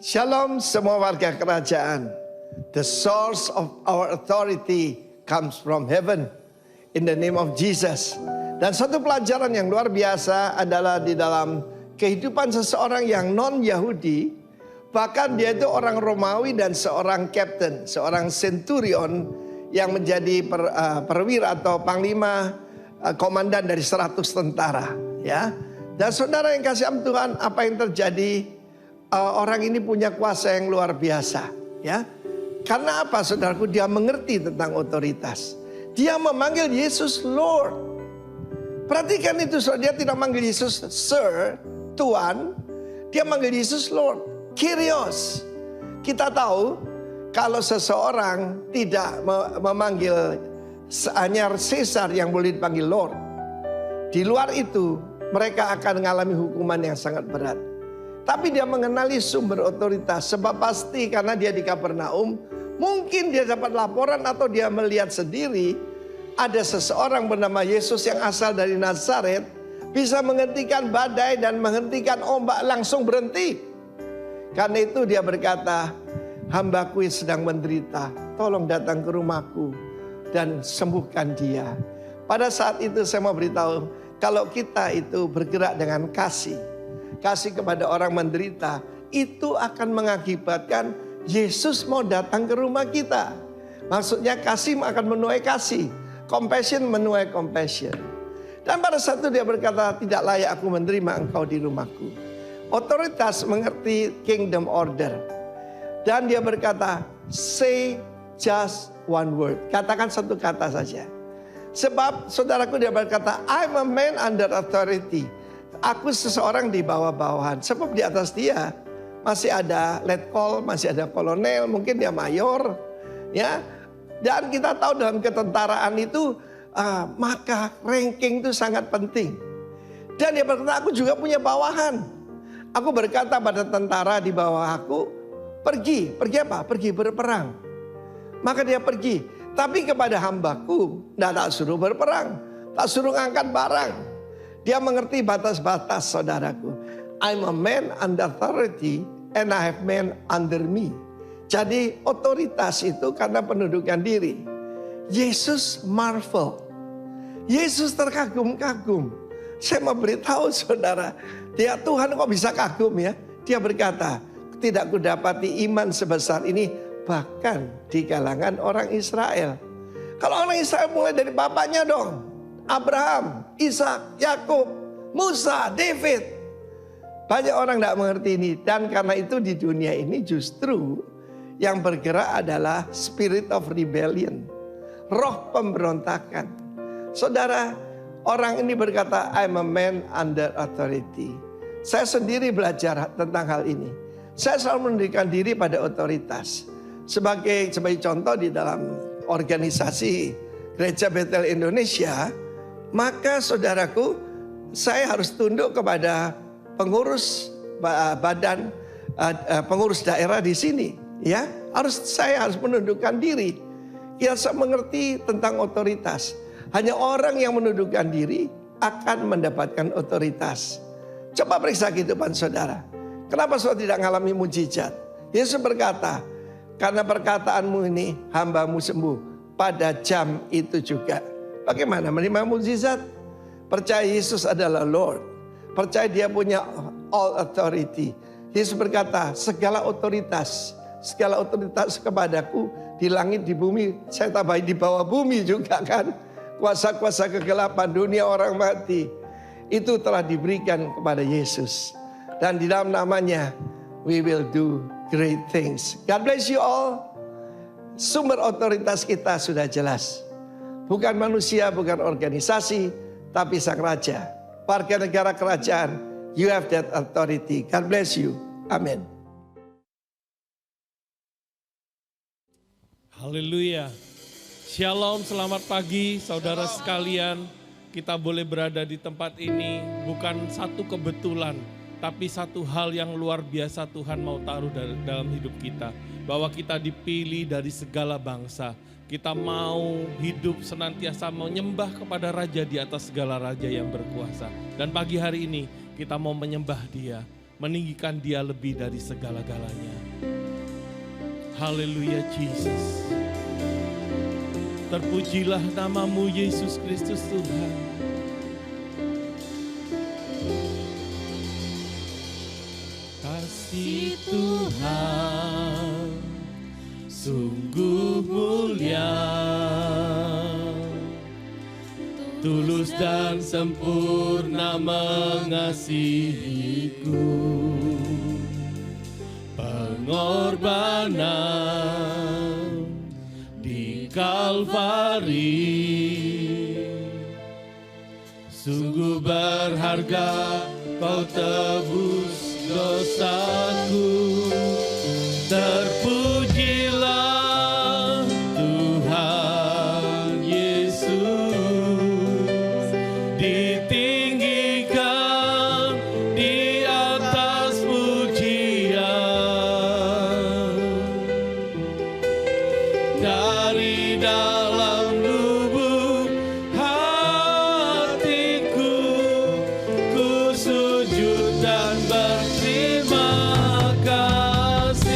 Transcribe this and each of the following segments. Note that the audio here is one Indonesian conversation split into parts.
Shalom semua warga kerajaan. The source of our authority comes from heaven. In the name of Jesus. Dan satu pelajaran yang luar biasa adalah di dalam kehidupan seseorang yang non-Yahudi. Bahkan dia itu orang Romawi dan seorang captain, seorang centurion yang menjadi perwira atau panglima komandan dari 100 tentara. Ya. Dan saudara yang kasih Tuhan, apa yang terjadi? Orang ini punya kuasa yang luar biasa, ya. Karena apa, saudaraku? Dia mengerti tentang otoritas. Dia memanggil Yesus Lord. Perhatikan itu, saudara. Dia tidak manggil Yesus Sir, Tuan. Dia manggil Yesus Lord, Kyrios. Kita tahu kalau seseorang tidak memanggil hanya Caesar yang boleh dipanggil Lord. Di luar itu, mereka akan mengalami hukuman yang sangat berat. Tapi dia mengenali sumber otoritas. Sebab pasti karena dia di Kapernaum, mungkin dia dapat laporan atau dia melihat sendiri ada seseorang bernama Yesus yang asal dari Nazaret, bisa menghentikan badai dan menghentikan ombak, langsung berhenti. Karena itu dia berkata, hambaku sedang menderita, tolong datang ke rumahku dan sembuhkan dia. Pada saat itu saya mau beritahu, kalau kita itu bergerak dengan kasih kepada orang menderita, itu akan mengakibatkan Yesus mau datang ke rumah kita. Maksudnya kasih akan menuai kasih, compassion menuai compassion. Dan pada saat itu dia berkata, tidak layak aku menerima engkau di rumahku. Otoritas mengerti kingdom order. Dan dia berkata, say just one word. Katakan satu kata saja. Sebab saudaraku, dia berkata, I'm a man under authority. Aku seseorang di bawah-bawahan. Sebab di atas dia masih ada letkol, masih ada kolonel, mungkin dia mayor, ya. Dan kita tahu dalam ketentaraan itu maka ranking itu sangat penting. Dan dia berkata, aku juga punya bawahan. Aku berkata pada tentara di bawah aku, pergi apa? Pergi berperang. Maka dia pergi. Tapi kepada hambaku, tak suruh berperang, tak suruh ngangkat barang. Dia mengerti batas-batas, saudaraku. I'm a man under authority and I have men under me. Jadi otoritas itu karena pendudukan diri. Yesus marvel. Yesus terkagum-kagum. Saya mau beritahu saudara, dia Tuhan kok bisa kagum ya? Dia berkata, tidak kudapati iman sebesar ini bahkan di kalangan orang Israel. Kalau orang Israel mulai dari bapaknya dong. Abraham, Ishak, Yakub, Musa, David. Banyak orang tidak mengerti ini. Dan karena itu di dunia ini justru yang bergerak adalah spirit of rebellion. Roh pemberontakan. Saudara, orang ini berkata, I'm a man under authority. Saya sendiri belajar tentang hal ini. Saya selalu menundukkan diri pada otoritas. Sebagai contoh di dalam organisasi Gereja Betel Indonesia, maka saudaraku, saya harus tunduk kepada pengurus badan, pengurus daerah di sini. Ya, saya harus menundukkan diri. Kita mengerti tentang otoritas. Hanya orang yang menundukkan diri akan mendapatkan otoritas. Coba periksa kehidupan saudara. Kenapa saudara tidak mengalami mujizat? Yesus berkata, karena perkataanmu ini hambamu sembuh pada jam itu juga. Bagaimana menerima mukjizat? Percaya Yesus adalah Lord. Percaya dia punya all authority. Yesus berkata, segala otoritas kepadaku di langit, di bumi. Saya tambahin di bawah bumi juga kan. Kuasa-kuasa kegelapan dunia orang mati. Itu telah diberikan kepada Yesus. Dan di dalam namanya, we will do great things. God bless you all. Sumber otoritas kita sudah jelas. Bukan manusia, bukan organisasi, tapi sang raja. Warga negara kerajaan, you have that authority. God bless you. Amin. Haleluya. Shalom, selamat pagi saudara sekalian. Kita boleh berada di tempat ini bukan satu kebetulan, tapi satu hal yang luar biasa Tuhan mau taruh dalam hidup kita. Bahwa kita dipilih dari segala bangsa. Kita mau hidup senantiasa menyembah kepada Raja di atas segala raja yang berkuasa. Dan pagi hari ini kita mau menyembah Dia. meninggikan Dia lebih dari segala-galanya. Haleluya Jesus. Terpujilah nama-Mu Yesus Kristus Tuhan. Kasih Tuhan sungguh mulia, tulus dan sempurna mengasihiku. Pengorbanan di Kalvari sungguh berharga, Kau tebus dosaku. Terpujilah Tuhan Yesus, ditinggikan di atas pujian. Dari dalam lubuk hatiku, ku sujud dan berterima kasih.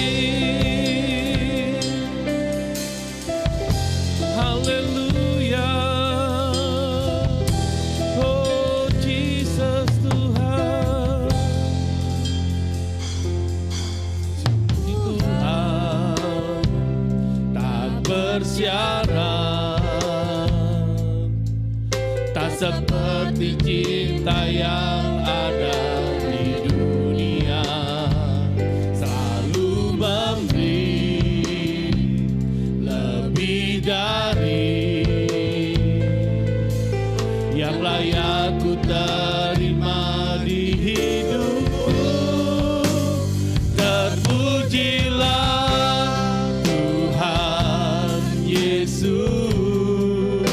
Haleluya. Oh Jesus Tuhan. Tuhan tak bersyarat, tak seperti cinta yang ada di dunia. Selalu memberi lebih dari yang layak ku terima di hidupku. Terpujilah Tuhan Yesus,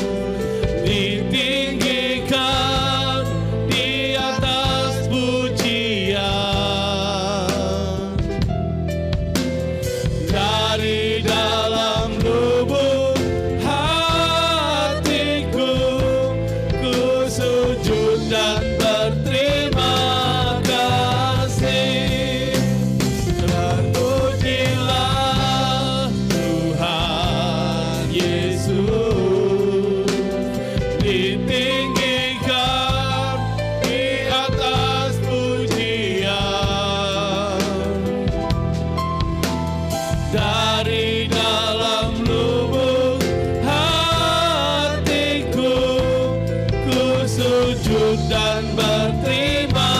ditinggikan di atas pujian. Dari dalam lubuk hatiku, ku sujud dan berterima kasih. Terpujilah Tuhan Yesus, ditinggikan di atas pujian. Dari dalam lubuk hatiku, ku sujud dan berterima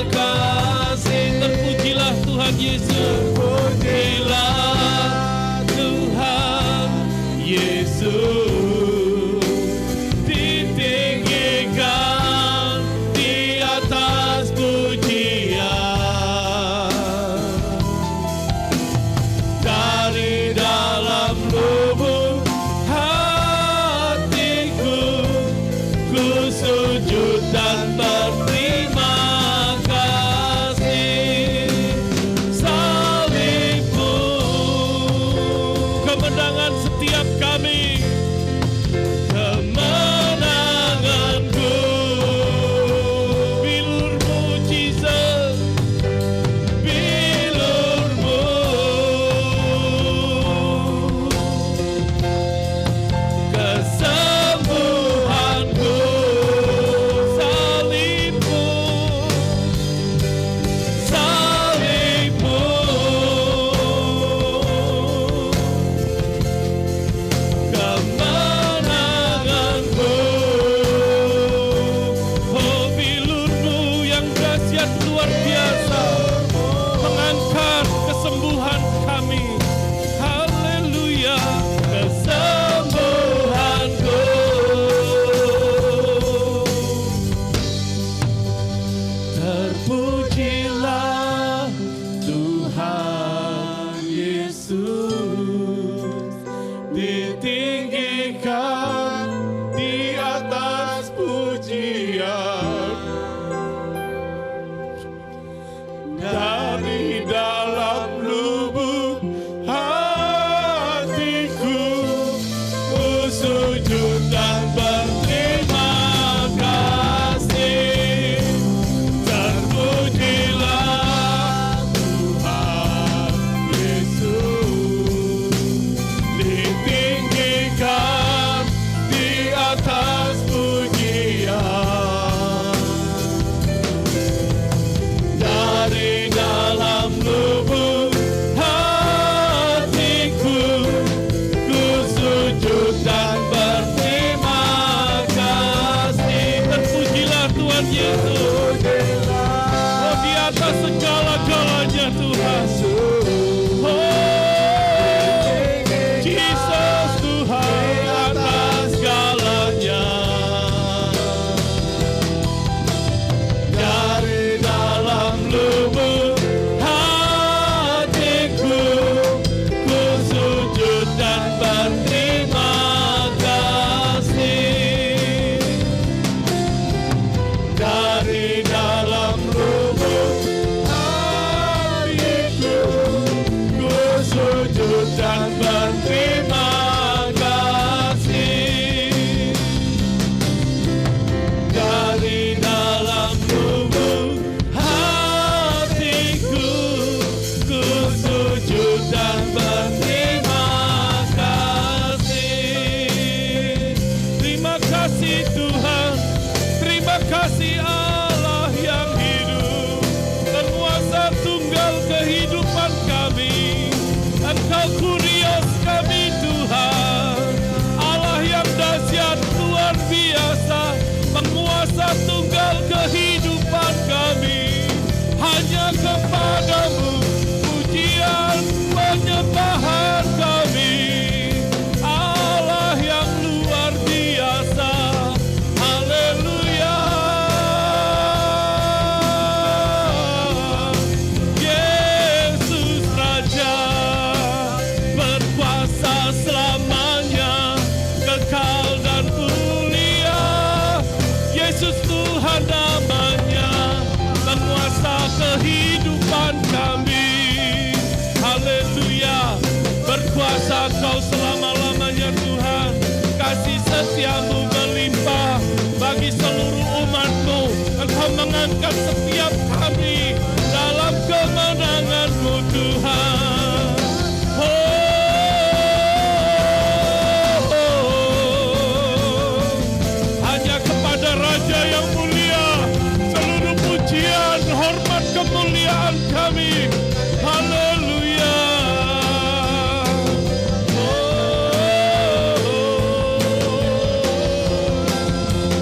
kasih. Terpujilah Tuhan Yesus, terpujilah Tuhan Yesus, ditinggikan di atas pujian. Dari dalam lubuk hatiku, ku sujud dan berterima kasih. Salibmu Tuhan. Jesus Tuhan atas segalanya. Dari dalam lubuk hatiku, ku sujud dan berterima kasih. Dari dalam lubuk hatiku, ku sujud dan berterima kasih. Dari dalam lubuk hatiku, ku sujud dan berterima kasih. Terima kasih Tuhan, terima kasih Allah yang hidup, penguasa tunggal kehidupan kami. Engkau kurios kami Tuhan, Allah yang dahsyat luar biasa, penguasa tunggal kehidupan kami. Hanya kepadamu pujian penyembahan kami, Allah yang luar biasa. Haleluya. Yesus Raja berkuasa selamanya, kekal dan mulia. Yesus Tuhan namanya, penguasa kehidupan kami. Haleluya. Berkuasa Kau selama-lamanya Tuhan. Kasih setiamu melimpah bagi seluruh umat-Mu. Engkau mengangkat setiap kami dalam kemenangan-Mu Tuhan. Hanya kepada Raja yang mulia seluruh pujian, hormat, kemuliaan kami. Haleluya.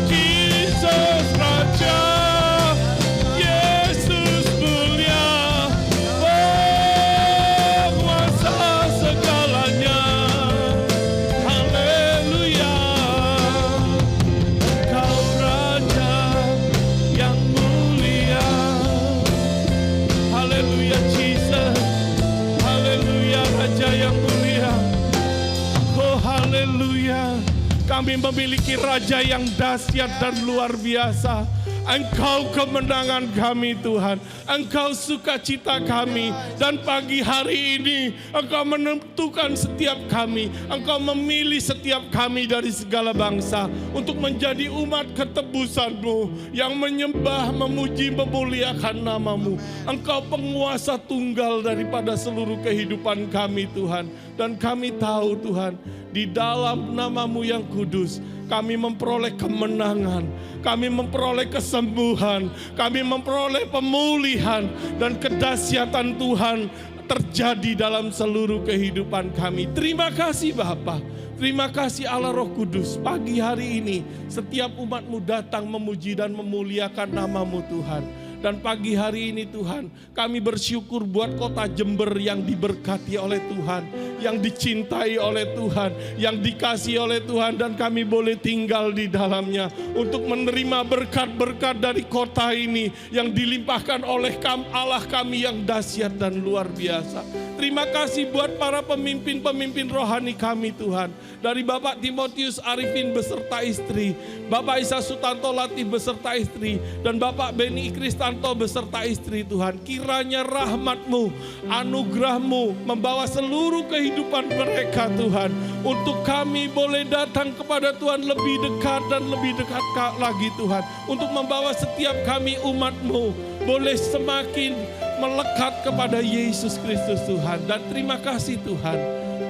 Jesus Raja, Yesus mulia, penguasa segalanya. Haleluya. Kau Raja yang mulia. Haleluya Jesus. Haleluya Raja yang mulia. Oh haleluya. Kami memiliki Raja yang dahsyat dan luar biasa. Engkau kemenangan kami Tuhan. Engkau sukacita kami. Dan pagi hari ini Engkau menentukan setiap kami. Engkau memilih setiap kami dari segala bangsa untuk menjadi umat ketebusan-Mu yang menyembah, memuji, memuliakan nama-Mu. Engkau penguasa tunggal daripada seluruh kehidupan kami Tuhan. Dan kami tahu Tuhan, di dalam nama-Mu yang kudus kami memperoleh kemenangan, kami memperoleh kesembuhan, kami memperoleh pemulihan, dan kedahsyatan Tuhan terjadi dalam seluruh kehidupan kami. Terima kasih Bapa, terima kasih Allah Roh Kudus. Pagi hari ini setiap umat-Mu datang memuji dan memuliakan nama-Mu Tuhan. Dan pagi hari ini Tuhan, kami bersyukur buat kota Jember yang diberkati oleh Tuhan, yang dicintai oleh Tuhan, yang dikasihi oleh Tuhan, dan kami boleh tinggal di dalamnya untuk menerima berkat-berkat dari kota ini yang dilimpahkan oleh Allah kami yang dahsyat dan luar biasa. Terima kasih buat para pemimpin-pemimpin rohani kami Tuhan. Dari Bapak Timotius Arifin beserta istri, Bapak Isa Sutanto Latif beserta istri, dan Bapak Beni Kristanto beserta istri Tuhan. Kiranya rahmat-Mu, anugerah-Mu membawa seluruh kehidupan mereka Tuhan. Untuk kami boleh datang kepada Tuhan lebih dekat dan lebih dekat lagi Tuhan. Untuk membawa setiap kami umat-Mu boleh semakin melekat kepada Yesus Kristus Tuhan. Dan terima kasih Tuhan,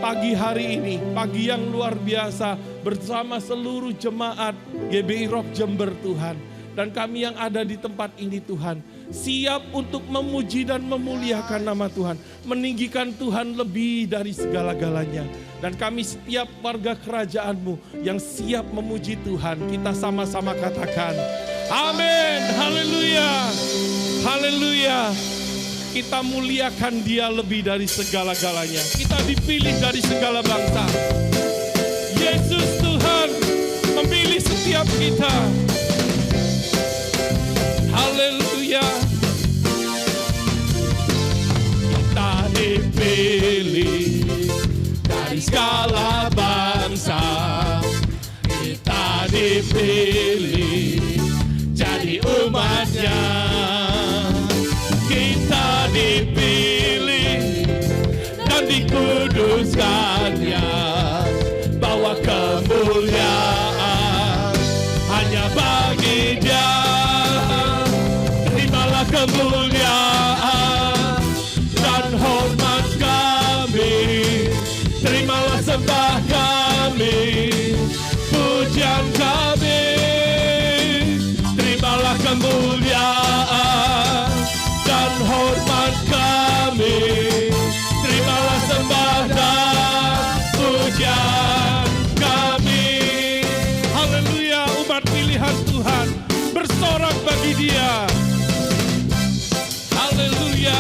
pagi hari ini, pagi yang luar biasa bersama seluruh jemaat GBI Rock Jember Tuhan. Dan kami yang ada di tempat ini Tuhan, siap untuk memuji dan memuliakan nama Tuhan, meninggikan Tuhan lebih dari segala-galanya. Dan kami setiap warga kerajaan-Mu yang siap memuji Tuhan, kita sama-sama katakan, amin, haleluya, haleluya. Kita muliakan Dia lebih dari segala-galanya. Kita dipilih dari segala bangsa. Yesus Tuhan memilih setiap kita. Haleluya. Kita dipilih dari segala bangsa. Kita dipilih jadi umatnya. Kita dipilih dan dikuduskannya, bawa kemuliaan hanya bagi Dia. Terimalah kemuliaan dan hormat kami, terimalah sembah kami, pujian kami. Terimalah kemuliaan dan hormat kami, terimalah sembah dan pujian kami. Haleluya, umat pilihan Tuhan bersorak bagi Dia. Haleluya.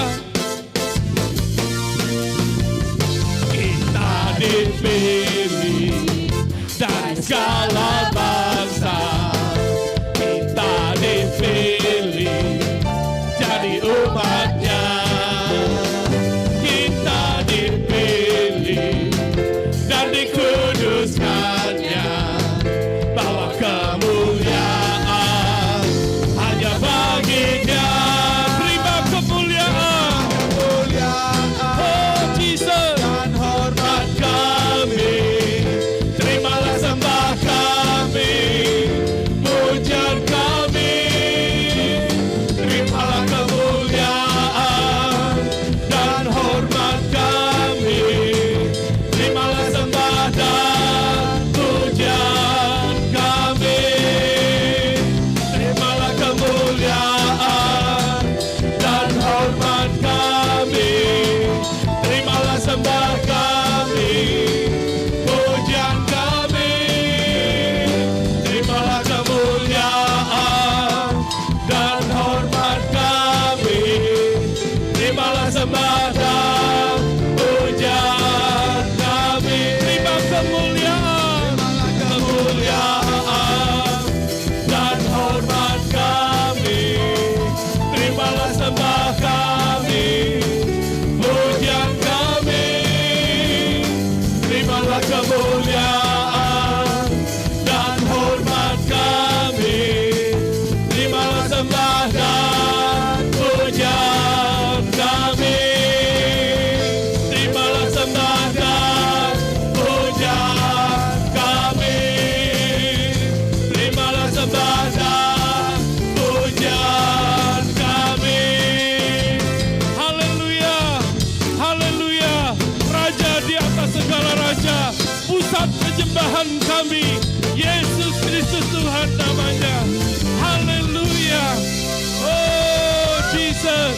Kita dipilih dari segala bangsa. Kita dipilih jadi umatnya. Kita dipilih dan dikuduskannya, bawa kemuliaan hanya bagi Dia. Terima kemuliaan, oh Jesus, dan hormat kami. Terimalah sembah kami, pujian kami. Terimalah kemuliaan dan hormat kami, terimalah sembah dan pujian kami. Terimalah kemuliaan dan hormat kami, terimalah sembah kami, pujian kami. Terimalah kemuliaan dan hormat kami, terimalah sembah dan pujian kami. Terima kemuliaan, kemuliaan dan hormat kami, terimalah sembah kami, pujian kami. Terimalah kemuliaan dan hormat kami, terimalah sembah dan pujian kami. Terimalah sembah dan pujian kami, terimalah sembah dan pujian kami. Haleluya, haleluya. Raja di atas segala raja, pusat penyembahan kami, Yesus Kristus Tuhan namanya. Haleluya. Oh Jesus,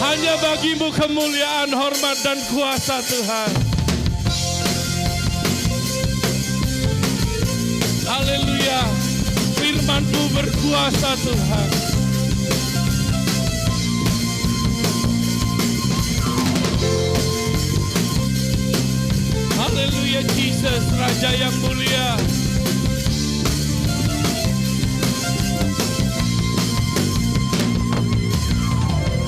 hanya bagi-Mu kemuliaan, hormat dan kuasa Tuhan. Haleluya. Firman-Mu berkuasa Tuhan. Haleluya Jesus, Raja yang mulia.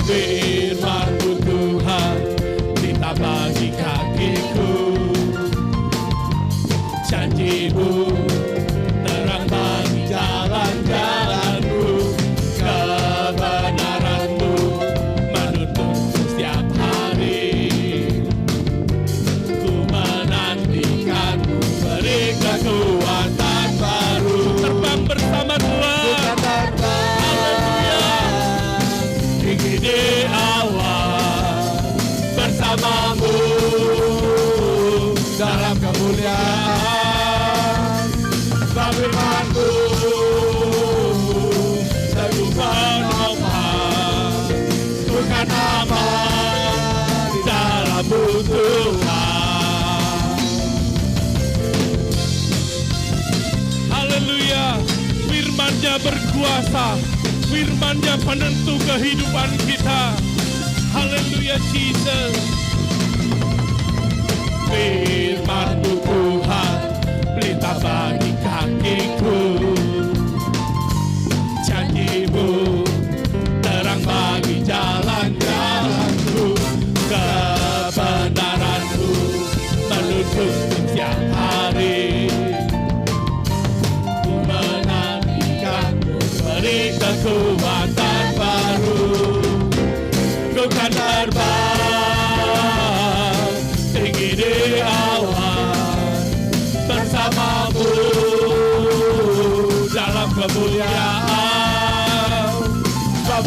Firman-Mu Tuhan, kita bagi kakiku. Janji-Mu terang bagi jalan-jalanku. Kebenaran-Mu menuntun setiap hari. Ku menantikan-Mu, beri kekuatan baru. Terbang bersama Tuhan. Haleluya. Tinggi di awan bersama-Mu dalam kemuliaan. Firman-Mu teguhkan aman, bukan aman di dalam-Mu Tuhan. Haleluya. Firman-Nya berkuasa, Firman-Nya penentu kehidupan kita. Haleluya Jesus. Firman-Mu Tuhan, pelita bagi kakiku. Janji-Mu, terang bagi jalan-jalanku. Kebenaran-Mu menuntun setiap hari. Ku menantikan-Mu, beri kekuatan baru. Ku kan terbang tinggi di awan bersama-Mu dalam kemuliaan.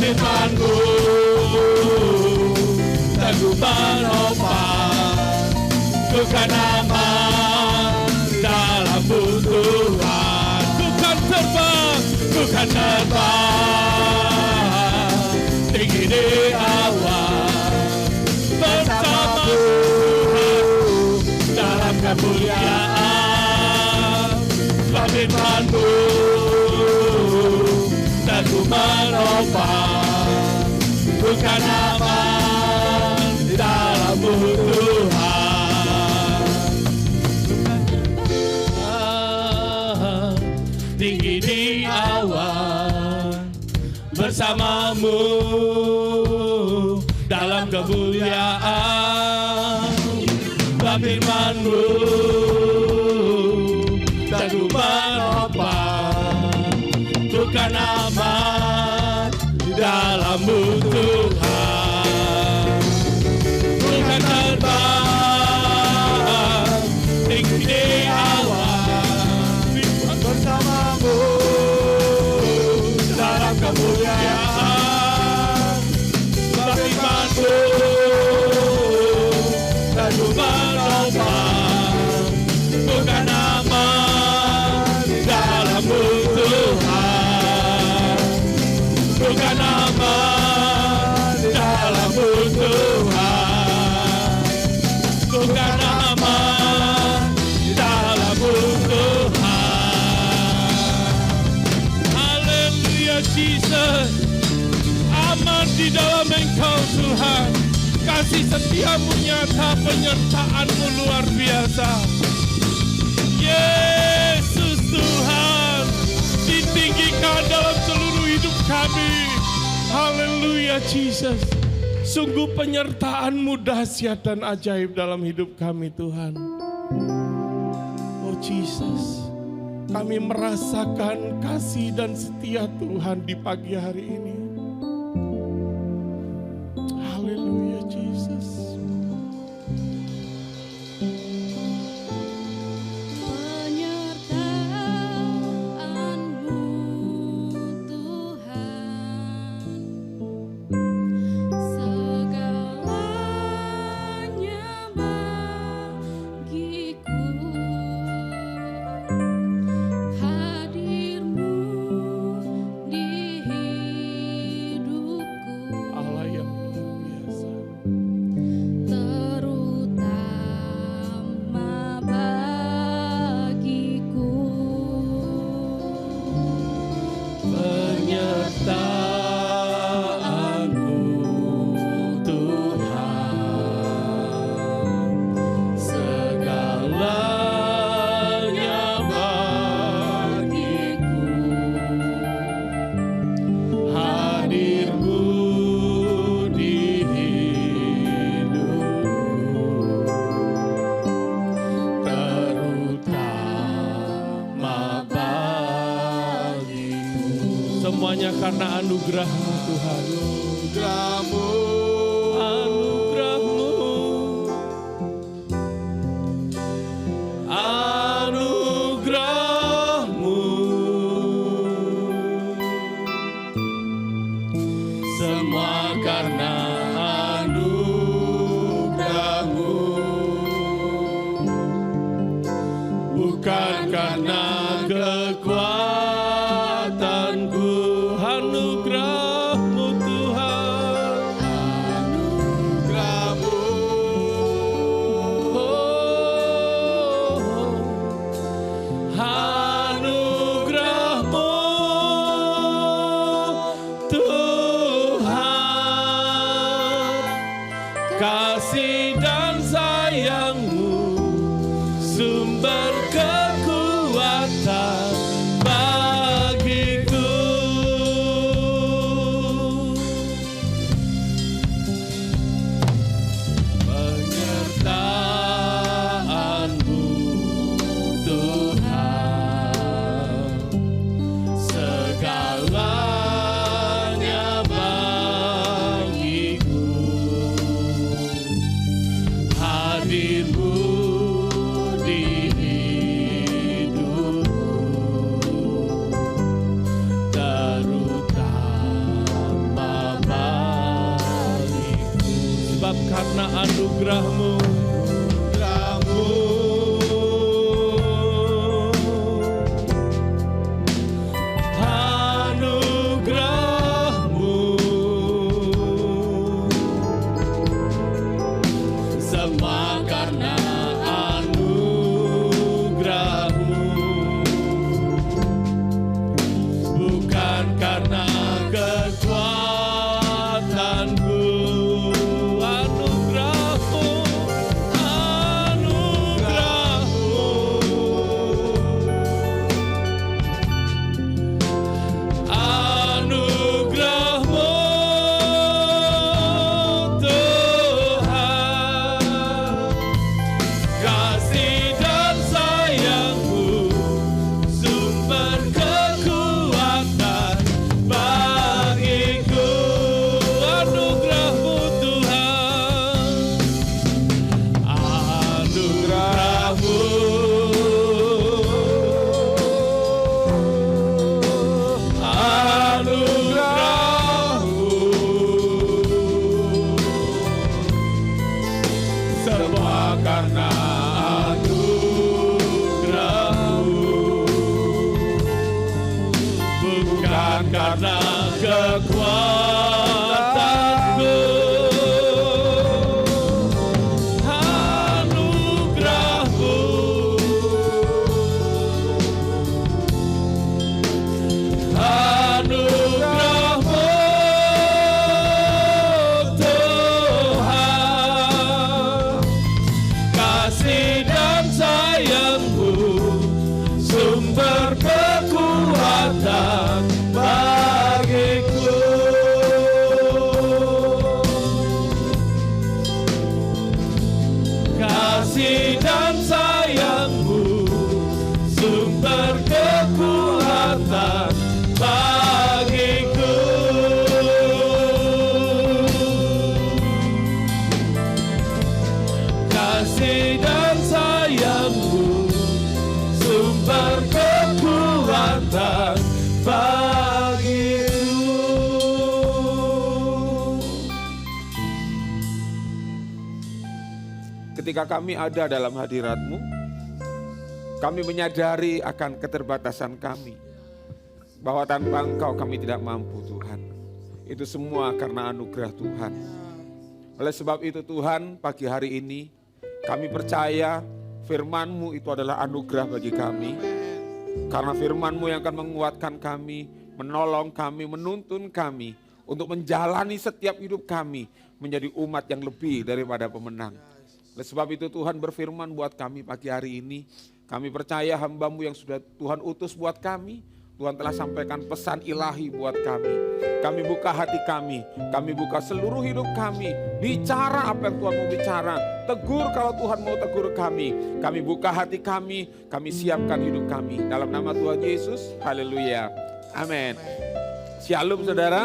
Firman-Mu teguh menopang, ku kan aman dalam-Mu Tuhan. Ku kan terbang tinggi di awan bersama Tuhan dalam kemuliaan. Firman-Mu teguh menopang, bukan aman di dalam-Mu Tuhan. Tinggi di awan bersama-Mu dalam kemuliaan. Firman-Mu teguh menopang, bukan aman di dalam-Mu Tuhan. Bukan terbang tinggi di awan bersama-Mu dalam kemuliaan. Firman-Mu teguh menopang, bukan aman di dalam-Mu Tuhan. Bukan aman di dalam-Mu Tuhan. Bukan aman di dalam-Mu Tuhan. Haleluya Jesus. Aman di dalam Engkau Tuhan. Kasih setia-Mu nyata, penyertaan-Mu luar biasa. Yesus Tuhan, ditinggikan dalam seluruh hidup kami. Haleluya Jesus. Sungguh penyertaan-Mu dahsyat dan ajaib dalam hidup kami Tuhan. Oh Jesus, kami merasakan kasih dan setia Tuhan di pagi hari ini. Haleluya Jesus. Semuanya karena anugerah-Mu Tuhan. Anugerah-Mu, anugerah-Mu, anugerah-Mu. Semua karena anugerah-Mu, bukan karena kekuatanku. Anugerah-Mu Tuhan, anugerah-Mu, oh, anugerah-Mu Tuhan. kasih dan sayang-Mu sumber kekuatan bagiku. Penyertaan-Mu Tuhan, segalanya bagiku. Hadir-Mu di hidupku, terutama bagiku. Sebab karena anugerah-Mu, semua karena anugerah-Mu, bukan karena kekuatanku. Anugerah-Mu, anugerah-Mu, anugerah-Mu Tuhan, kasih dan sayang-Mu sumber kekuatan bagiku. Anugerah-Mu Tuhan, anugerah-Mu, anugerah-Mu, semua karena anugerah-Mu, bukan karena kekuatanku. Anugerah-Mu, anugerah-Mu Tuhan, kasih dan sayang-Mu sumber kekuatan bagiku. Kasih dan sayang-Mu sumber kekuatan bagiku. Kasih dan sayang-Mu sumber kekuatan bagiku. Ketika kami ada dalam hadirat-Mu, kami menyadari akan keterbatasan kami, bahwa tanpa Engkau kami tidak mampu Tuhan. Itu semua karena anugerah Tuhan. Oleh sebab itu Tuhan, pagi hari ini kami percaya firman-Mu itu adalah anugerah bagi kami. Karena firman-Mu yang akan menguatkan kami, menolong kami, menuntun kami untuk menjalani setiap hidup kami menjadi umat yang lebih daripada pemenang. Oleh sebab itu Tuhan berfirman buat kami pagi hari ini. Kami percaya hamba-Mu yang sudah Tuhan utus buat kami, Tuhan telah sampaikan pesan ilahi buat kami. Kami buka hati kami buka seluruh hidup kami. Bicara apa yang Tuhan mau bicara, tegur kalau Tuhan mau tegur kami. Kami buka hati kami siapkan hidup kami. Dalam nama Tuhan Yesus, haleluya, amin. Shalom saudara.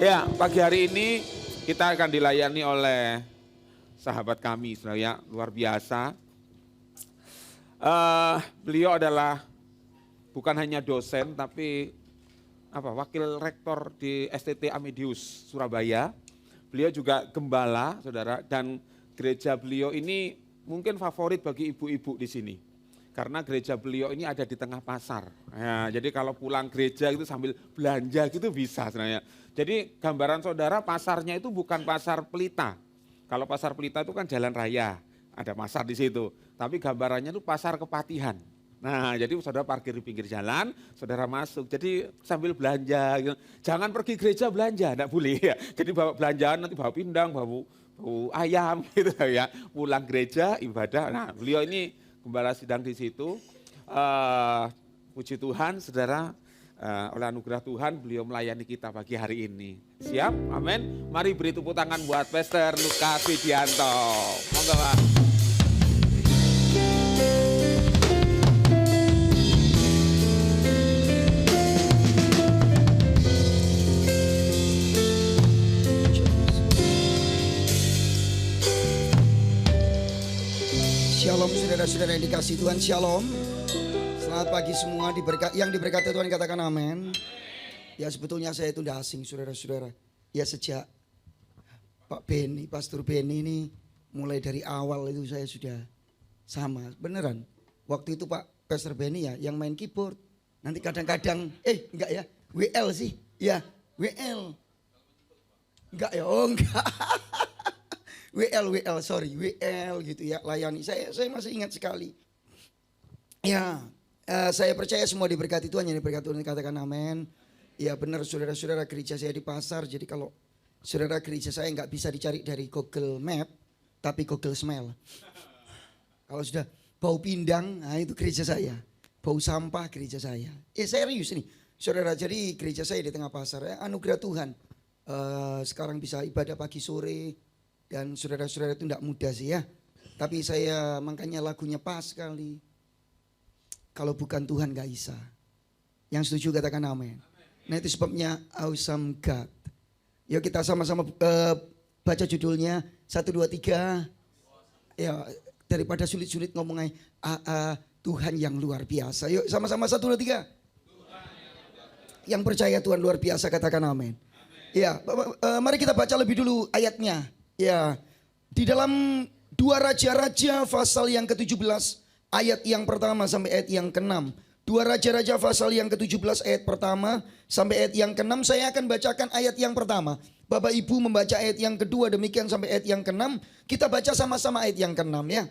Ya, pagi hari ini kita akan dilayani oleh sahabat kami, saudara ya, luar biasa. Beliau adalah bukan hanya dosen, tapi wakil rektor di STT Amedius Surabaya. Beliau juga gembala, saudara, dan gereja beliau ini mungkin favorit bagi ibu-ibu di sini. Karena gereja beliau ini ada di tengah pasar. Ya, jadi kalau pulang gereja itu sambil belanja gitu bisa sebenarnya. Jadi gambaran saudara, pasarnya itu bukan pasar Pelita. Kalau pasar Pelita itu kan jalan raya, ada pasar di situ. Tapi gambarannya itu pasar Kepatihan. Nah, jadi saudara parkir di pinggir jalan, saudara masuk. Jadi sambil belanja, gitu. Jangan pergi gereja belanja, enggak boleh ya. Jadi bawa belanjaan, nanti bawa pindang, bawa ayam gitu ya. Pulang gereja, ibadah. Nah, beliau ini gembala sidang di situ. Puji Tuhan, saudara, oleh anugerah Tuhan beliau melayani kita pagi hari ini. Siap? Amin. Mari beri tepuk tangan buat Pastor Lukas Widianto. Monggo, Pak. Shalom saudara-saudara yang dikasih Tuhan, shalom. Selamat pagi semua, yang diberkati Tuhan katakan amin. Ya sebetulnya saya itu udah asing saudara-saudara. Ya sejak Pak Beni, Pastor Beni ini mulai dari awal itu saya sudah sama. Beneran, waktu itu Pak Pastor Beni ya yang main keyboard. Nanti kadang-kadang, enggak ya, WL sih. Ya, WL. Enggak ya, oh enggak. WL gitu ya, layani. Saya masih ingat sekali. Ya, saya percaya semua diberkati Tuhan, yang diberkati Tuhan katakan amin. Ya benar saudara-saudara, gereja saya di pasar. Jadi kalau saudara gereja saya nggak bisa dicari dari Google Map, tapi Google Smell. Kalau sudah bau pindang, nah itu gereja saya. Bau sampah gereja saya. Serius nih, saudara. Jadi gereja saya di tengah pasar. Ya, anugerah Tuhan. Sekarang bisa ibadah pagi sore. Dan saudara-saudara itu tidak mudah sih ya. Tapi saya makanya lagunya pas sekali. Kalau bukan Tuhan gak bisa. Yang setuju katakan amin. Nah itu sebabnya Awesome God. Yuk kita sama-sama baca judulnya. 1, 2, 3. Ya daripada sulit-sulit ngomongnya. Tuhan yang luar biasa. Yuk sama-sama 1, 2, 3. Yang percaya Tuhan luar biasa katakan amin. Ya mari kita baca lebih dulu ayatnya. Ya, di dalam 2 Raja-Raja pasal yang ke-17 ayat yang pertama sampai ayat yang ke-6. 2 Raja-Raja pasal yang ke-17 ayat pertama sampai ayat yang ke-6. Saya akan bacakan ayat yang pertama. Bapak Ibu membaca ayat yang kedua, demikian sampai ayat yang ke-6. Kita baca sama-sama ayat yang ke-6 ya.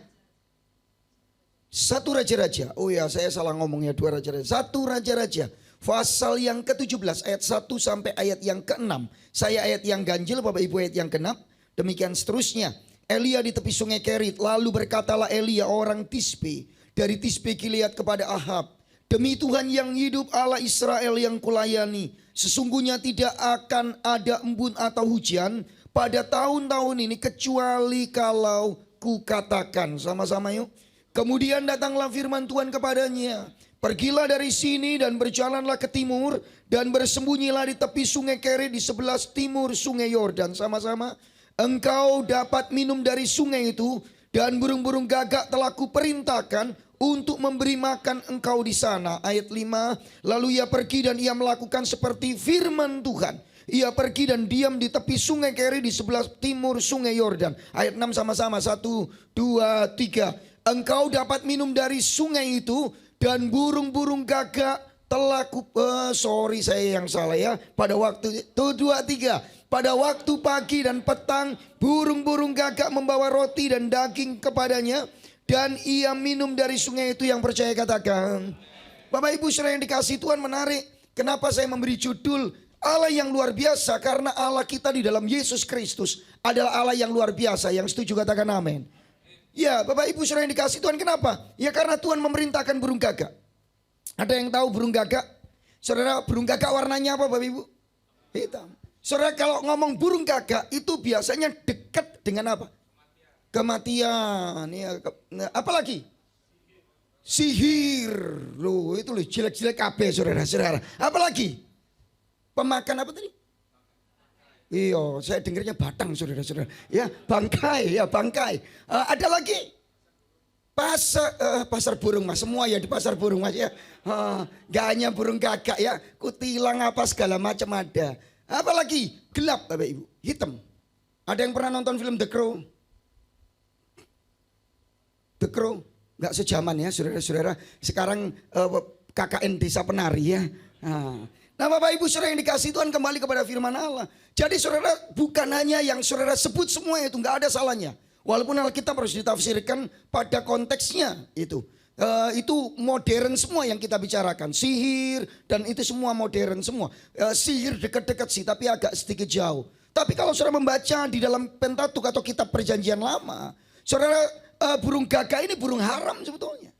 1 Raja-Raja. Oh ya, saya salah ngomongnya 2 Raja-Raja. 1 Raja-Raja pasal yang ke-17 ayat 1 sampai ayat yang ke-6. Saya ayat yang ganjil, Bapak Ibu ayat yang ke-6. Demikian seterusnya. Elia di tepi sungai Kerit. Lalu berkatalah Elia orang Tisbe. Dari Tisbe Gilead kepada Ahab. Demi Tuhan yang hidup, Allah Israel yang kulayani. Sesungguhnya tidak akan ada embun atau hujan pada tahun-tahun ini. Kecuali kalau kukatakan. Sama-sama yuk. Kemudian datanglah firman Tuhan kepadanya. Pergilah dari sini dan berjalanlah ke timur. Dan bersembunyilah di tepi sungai Kerit di sebelah timur sungai Yordan. Sama-sama. Engkau dapat minum dari sungai itu dan burung-burung gagak telah kuperintahkan untuk memberi makan engkau di sana. Ayat 5, lalu ia pergi dan ia melakukan seperti firman Tuhan. Ia pergi dan diam di tepi sungai Kerit di sebelah timur sungai Yordan. Ayat 6 sama-sama, 1, 2, 3. Engkau dapat minum dari sungai itu dan burung-burung gagak telah saya yang salah ya. Pada waktu 1, 2, 3. Pada waktu pagi dan petang burung-burung gagak membawa roti dan daging kepadanya. Dan ia minum dari sungai itu. Yang percaya katakan. Bapak Ibu saudara yang dikasih Tuhan, menarik. Kenapa saya memberi judul Allah yang luar biasa? Karena Allah kita di dalam Yesus Kristus adalah Allah yang luar biasa. Yang setuju katakan amin. Ya Bapak Ibu saudara yang dikasih Tuhan, kenapa? Ya karena Tuhan memerintahkan burung gagak. Ada yang tahu burung gagak? Saudara, burung gagak warnanya apa Bapak Ibu? Hitam. Saudara, kalau ngomong burung gagak itu biasanya dekat dengan apa? Kematian. Ya, apalagi? Sihir. Loh, itu loh jelek-jelek kabeh saudara-saudara. Apalagi? Pemakan apa tadi? Iya, saya dengarnya batang saudara-saudara. Ya, bangkai, ya bangkai. Ada lagi? Pasar burung mas, semua ya di pasar burung mas ya. Gak hanya burung gagak ya, kutilang apa segala macam ada. Apalagi gelap Bapak Ibu, hitam. Ada yang pernah nonton film The Crow? The Crow, gak sejaman ya saudara-saudara. Sekarang KKN Desa Penari ya. Nah Bapak Ibu saudara yang dikasih Tuhan, kembali kepada firman Allah. Jadi saudara, bukan hanya yang saudara sebut semua itu, gak ada salahnya. Walaupun Alkitab harus ditafsirkan pada konteksnya itu. Itu modern semua yang kita bicarakan. Sihir dan itu semua modern semua. Sihir dekat-dekat sih tapi agak sedikit jauh. Tapi kalau saudara membaca di dalam Pentatuk atau kitab perjanjian lama, saudara, burung gagak ini burung haram sebetulnya.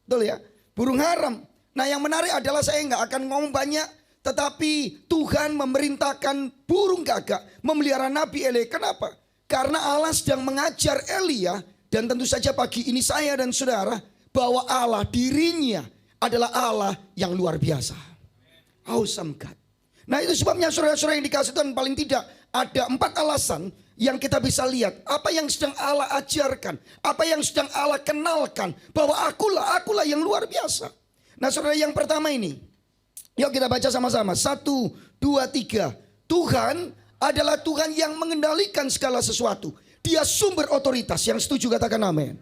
Betul ya? Burung haram. Nah yang menarik adalah saya nggak akan ngomong banyak. Tetapi Tuhan memerintahkan burung gagak memelihara Nabi Elia. Kenapa? Karena Allah sedang mengajar Elia. Dan tentu saja pagi ini saya dan saudara, bahwa Allah dirinya adalah Allah yang luar biasa. Awesome God. Nah itu sebabnya saudara-saudara yang dikasih Tuhan, paling tidak ada 4 alasan yang kita bisa lihat. Apa yang sedang Allah ajarkan. Apa yang sedang Allah kenalkan. Bahwa akulah yang luar biasa. Nah saudara, yang pertama ini. Yuk kita baca sama-sama. 1, 2, 3. Tuhan adalah Tuhan yang mengendalikan segala sesuatu. Dia sumber otoritas. Yang setuju katakan amin.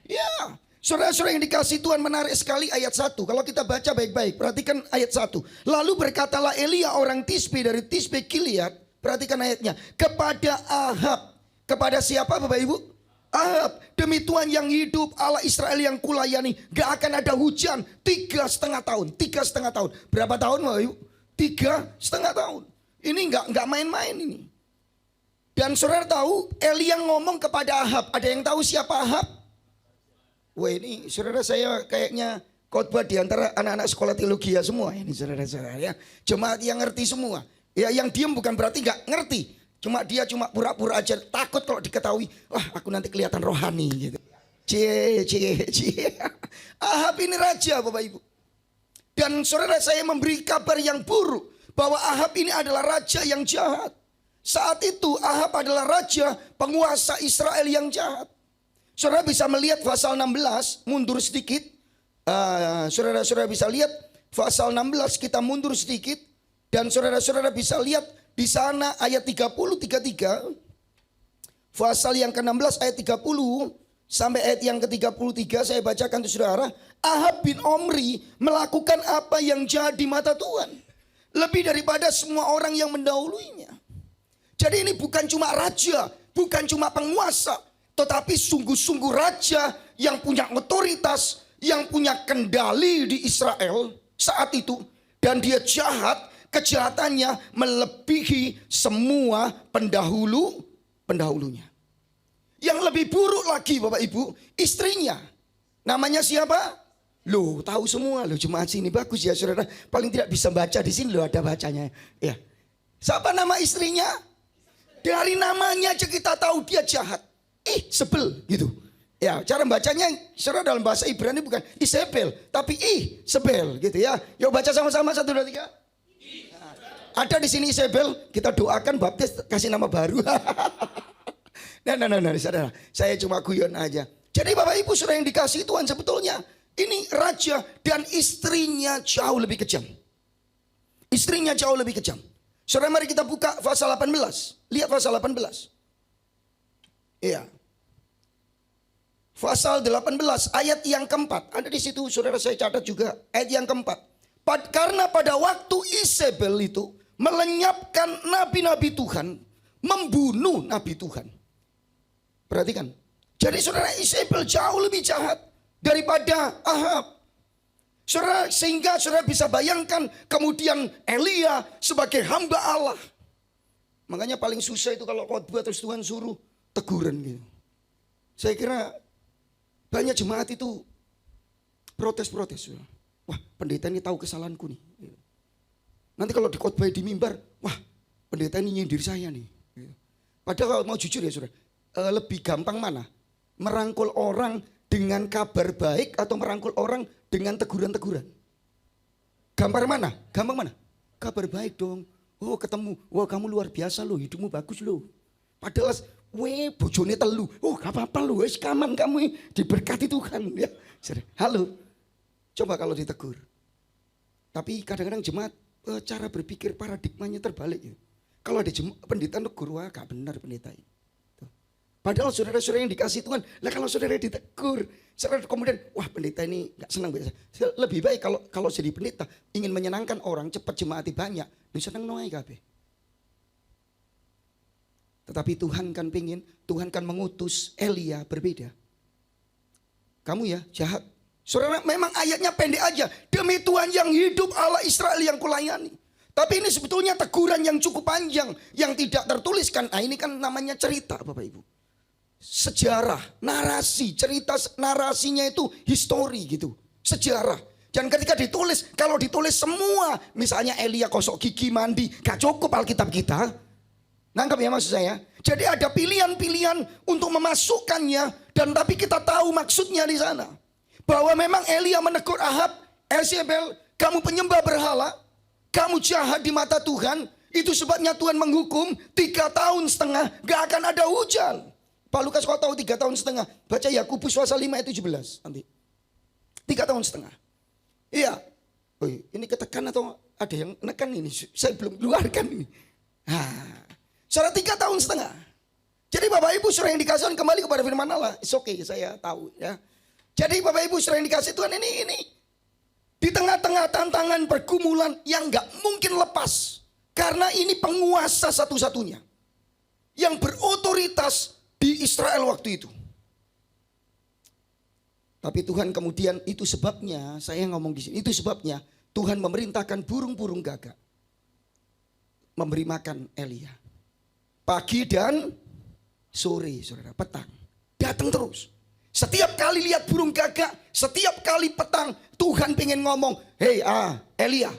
Ya. Saudara-saudara yang dikasih Tuhan, menarik sekali ayat 1. Kalau kita baca baik-baik, perhatikan ayat 1. Lalu berkatalah Elia orang Tisbe dari Tisbe Gilead. Perhatikan ayatnya. Kepada Ahab. Kepada siapa Bapak Ibu? Ahab. Demi Tuhan yang hidup, Allah Israel yang kulayani, gak akan ada hujan 3,5 tahun. 3,5 tahun. Berapa tahun Bapak Ibu? 3,5 tahun. Ini gak main-main ini. Dan saudara tahu, Elia ngomong kepada Ahab. Ada yang tahu siapa Ahab? Wah ini saudara, saya kayaknya khotbah di antara anak-anak sekolah teologi ya semua ini saudara-saudara ya. Jemaat yang ngerti semua. Ya yang diem bukan berarti gak ngerti. Dia cuma pura-pura aja, takut kalau diketahui. Wah aku nanti kelihatan rohani gitu. Ahab ini raja Bapak Ibu. Dan saudara, saya memberi kabar yang buruk. Bahwa Ahab ini adalah raja yang jahat. Saat itu Ahab adalah raja penguasa Israel yang jahat. Saudara bisa melihat pasal 16, mundur sedikit. Saudara-saudara bisa lihat pasal 16, kita mundur sedikit. Dan saudara-saudara bisa lihat di sana ayat 33. Pasal yang ke-16 ayat 30 sampai ayat yang ke-33 saya bacakan untuk saudara. Ahab bin Omri melakukan apa yang jahat di mata Tuhan. Lebih daripada semua orang yang mendahuluinya. Jadi ini bukan cuma raja, bukan cuma penguasa, tetapi sungguh-sungguh raja yang punya otoritas, yang punya kendali di Israel saat itu. Dan dia jahat, kejahatannya melebihi semua pendahulunya. Yang lebih buruk lagi Bapak Ibu, istrinya. Namanya siapa? Loh tahu semua loh, jemaat sini bagus ya saudara. Paling tidak bisa baca di sini loh, ada bacanya. Ya. Siapa nama istrinya? Dari namanya aja kita tahu dia jahat. Sebel gitu. Ya, cara bacanya saudara dalam bahasa Ibrani bukan Isabel, tapi sebel gitu ya. Yuk baca sama-sama 1, 2, 3. Ada di sini Isabel, kita doakan baptis kasih nama baru. Nah, saudara. Saya cuma guyon aja. Jadi Bapak Ibu saudara yang dikasih Tuhan, sebetulnya ini raja dan istrinya jauh lebih kejam. Istrinya jauh lebih kejam. Saudara mari kita buka pasal 18. Lihat pasal 18. Iya. Pasal 18 ayat yang keempat. Ada di situ saudara, saya catat juga ayat yang keempat. Karena pada waktu Isabel itu melenyapkan nabi-nabi Tuhan, membunuh nabi Tuhan. Perhatikan. Jadi saudara, Isabel jauh lebih jahat daripada Ahab. Saudara, sehingga saudara bisa bayangkan kemudian Elia sebagai hamba Allah. Makanya paling susah itu kalau khotbah terus Tuhan suruh teguran gitu. Saya kira banyak jemaat itu protes-protes. Wah pendeta ini tahu kesalahanku nih. Nanti kalau dikhotbah di mimbar, wah pendeta ini nyindir saya nih. Padahal kalau mau jujur ya saudara, lebih gampang mana? Merangkul orang dengan kabar baik atau merangkul orang dengan teguran-teguran? Gampang mana? Kabar baik dong. Oh ketemu, wah kamu luar biasa loh, hidupmu bagus loh. Padahal, bojone telu. Oh gak apa-apa loh, kaman kamu diberkati Tuhan. Ya, halo, coba kalau ditegur. Tapi kadang-kadang jemaat cara berpikir paradigmanya terbalik. Ya. Kalau ada pendeta negur, wah gak benar pendeta ini. Padahal saudara-saudara yang dikasih Tuhan, lah kalau saudara ditegur, saudara kemudian, wah pendeta ini gak senang biasa. Lebih baik kalau jadi pendeta, ingin menyenangkan orang, cepat jemaati banyak, lu senang noai kabeh. Tetapi Tuhan kan pingin, Tuhan kan mengutus Elia berbeda. Kamu ya jahat, Saudara, memang ayatnya pendek aja. Demi Tuhan yang hidup, Allah Israel yang kulayani. Tapi ini sebetulnya teguran yang cukup panjang, yang tidak tertuliskan. Nah, ini kan namanya cerita, Bapak Ibu. Sejarah, narasi, cerita narasinya itu histori gitu. Sejarah. Dan ketika ditulis, kalau ditulis semua, misalnya Elia gosok gigi mandi, gak cukup Alkitab kita. Nangkep ya maksud saya? Jadi ada pilihan-pilihan untuk memasukkannya, dan tapi kita tahu maksudnya di sana. Bahwa memang Elia menegur Ahab, Yezebel, kamu penyembah berhala, kamu jahat di mata Tuhan, itu sebabnya Tuhan menghukum 3 tahun setengah, gak akan ada hujan. Pak Lukas kau tahu 3 tahun setengah, baca Yakobus pasal 5 ayat 17 nanti. 3 tahun setengah. Iya, ini ketekan atau ada yang menekan ini, saya belum keluarkan ini. Saudara 3 tahun setengah. Jadi Bapak Ibu saudara yang dikasih kembali kepada firman Allah, it's okay, saya tahu ya. Jadi Bapak Ibu saudara yang dikasih Tuhan ini di tengah-tengah tantangan pergumulan yang gak mungkin lepas. Karena ini penguasa satu-satunya yang berotoritas di Israel waktu itu. Tapi Tuhan kemudian itu sebabnya, saya ngomong di sini, itu sebabnya Tuhan memerintahkan burung-burung gagak memberi makan Elia. Pagi dan sore, saudara, petang. Datang terus. Setiap kali lihat burung gagak, setiap kali petang, Tuhan pengen ngomong, hei Elia,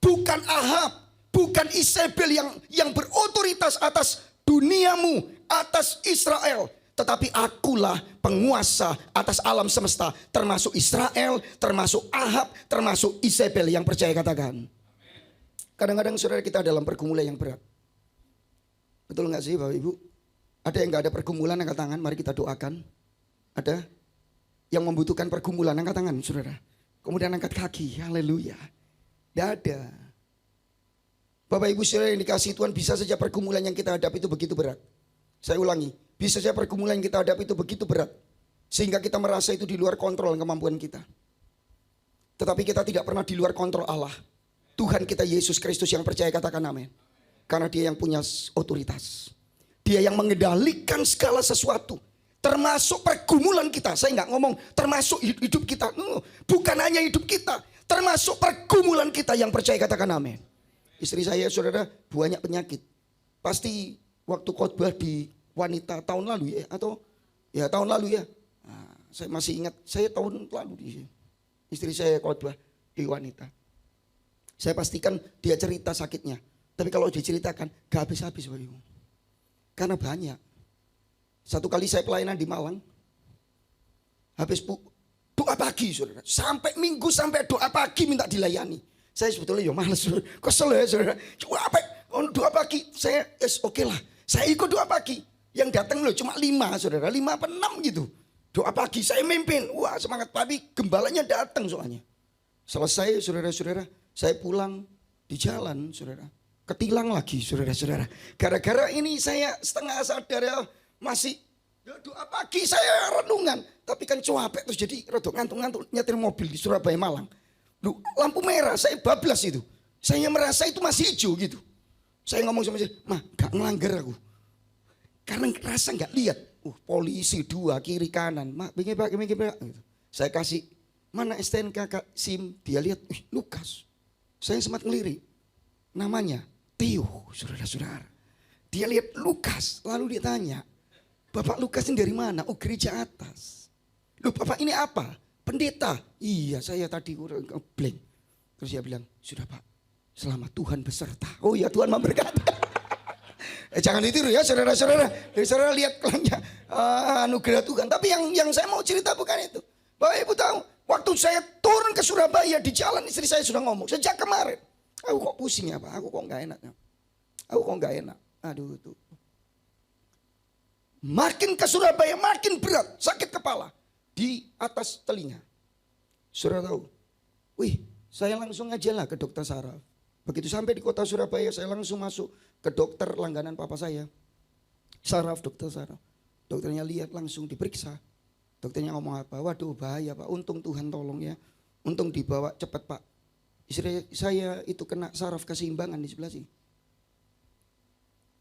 bukan Ahab, bukan Yezebel yang berotoritas atas duniamu, atas Israel. Tetapi akulah penguasa atas alam semesta, termasuk Israel, termasuk Ahab, termasuk Yezebel yang percaya katakan. Kadang-kadang saudara kita dalam pergumulan yang berat. Betul gak sih Bapak Ibu? Ada yang gak ada pergumulan, angkat tangan, mari kita doakan. Ada yang membutuhkan pergumulan, angkat tangan saudara. Kemudian angkat kaki, haleluya. Tidak ada. Bapak Ibu saudara yang dikasihi Tuhan, bisa saja pergumulan yang kita hadapi itu begitu berat. Saya ulangi, bisa saja pergumulan yang kita hadapi itu begitu berat. Sehingga kita merasa itu di luar kontrol kemampuan kita. Tetapi kita tidak pernah di luar kontrol Allah. Tuhan kita Yesus Kristus yang percaya katakan amin. Karena dia yang punya otoritas. Dia yang mengendalikan segala sesuatu. Termasuk pergumulan kita. Saya nggak ngomong termasuk hidup kita. Bukan hanya hidup kita. Termasuk pergumulan kita yang percaya katakan amin. Istri saya saudara banyak penyakit. Pasti waktu khotbah di wanita tahun lalu ya. Atau ya tahun lalu ya. Nah, saya masih ingat saya tahun lalu di istri saya khotbah di wanita. Saya pastikan dia cerita sakitnya. Tapi kalau diceritakan gak habis-habis Bapak Ibu. Karena banyak. Satu kali saya pelayanan di Malang. Habis doa pagi saudara. Sampai minggu sampai doa pagi minta dilayani. Saya sebetulnya ya males saudara. Kesel ya saudara. Cuma apa doa pagi. Saya oke lah. Saya ikut doa pagi. Yang datang loh cuma 5 saudara. 5 apa 6 gitu. Doa pagi saya mimpin. Wah semangat pagi. Gembalanya datang soalnya. Selesai saudara-saudara. Saya pulang di jalan saudara. Ketilang lagi saudara-saudara. Gara-gara ini saya setengah sadar ya. Masih doa pagi saya renungan. Tapi kan capek terus jadi rodok ngantuk-ngantuk nyetir mobil di Surabaya Malang. Lampu merah saya bablas itu. Saya merasa itu masih hijau gitu. Saya ngomong sama dia, mah gak ngelanggar aku. Karena rasa gak lihat. Polisi 2 kiri kanan. Mak begini pak. Gitu. Saya kasih mana STNK Kak SIM. Dia lihat Lukas. Saya sempat ngelirik. Namanya Tio saudara-saudara. Dia lihat Lukas lalu dia tanya. Bapak Lukas ini dari mana? Oh gereja atas. Loh Bapak ini apa? Pendeta. Iya saya tadi blank. Terus dia bilang, sudah Pak, selamat Tuhan beserta. Oh ya Tuhan memberkati. Jangan ditiru ya saudara-saudara. Dari saudara lihat kelangnya anugerah Tuhan. Tapi yang saya mau cerita bukan itu. Bapak Ibu tahu, waktu saya turun ke Surabaya di jalan istri saya sudah ngomong. Sejak kemarin, aku kok pusing ya Pak, aku kok gak enak. Aku kok gak enak. Aduh tuh. Makin ke Surabaya makin berat, sakit kepala di atas telinga. Saudara tahu, wih saya langsung aja lah ke dokter saraf. Begitu sampai di kota Surabaya saya langsung masuk ke dokter langganan papa saya. Saraf, dokter saraf. Dokternya lihat langsung diperiksa. Dokternya ngomong apa? Waduh bahaya Pak, untung Tuhan tolong ya. Untung dibawa cepat Pak. Istri saya itu kena saraf keseimbangan di sebelah sini.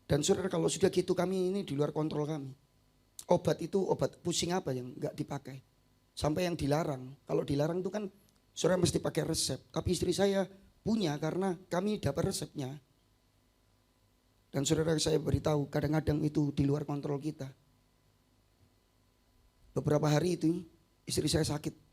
Dan saudara kalau sudah gitu kami ini di luar kontrol kami. Obat itu obat pusing apa yang enggak dipakai. Sampai yang dilarang. Kalau dilarang itu kan saudara mesti pakai resep. Tapi istri saya punya karena kami dapat resepnya. Dan saudara saya beritahu kadang-kadang itu di luar kontrol kita. Beberapa hari itu istri saya sakit.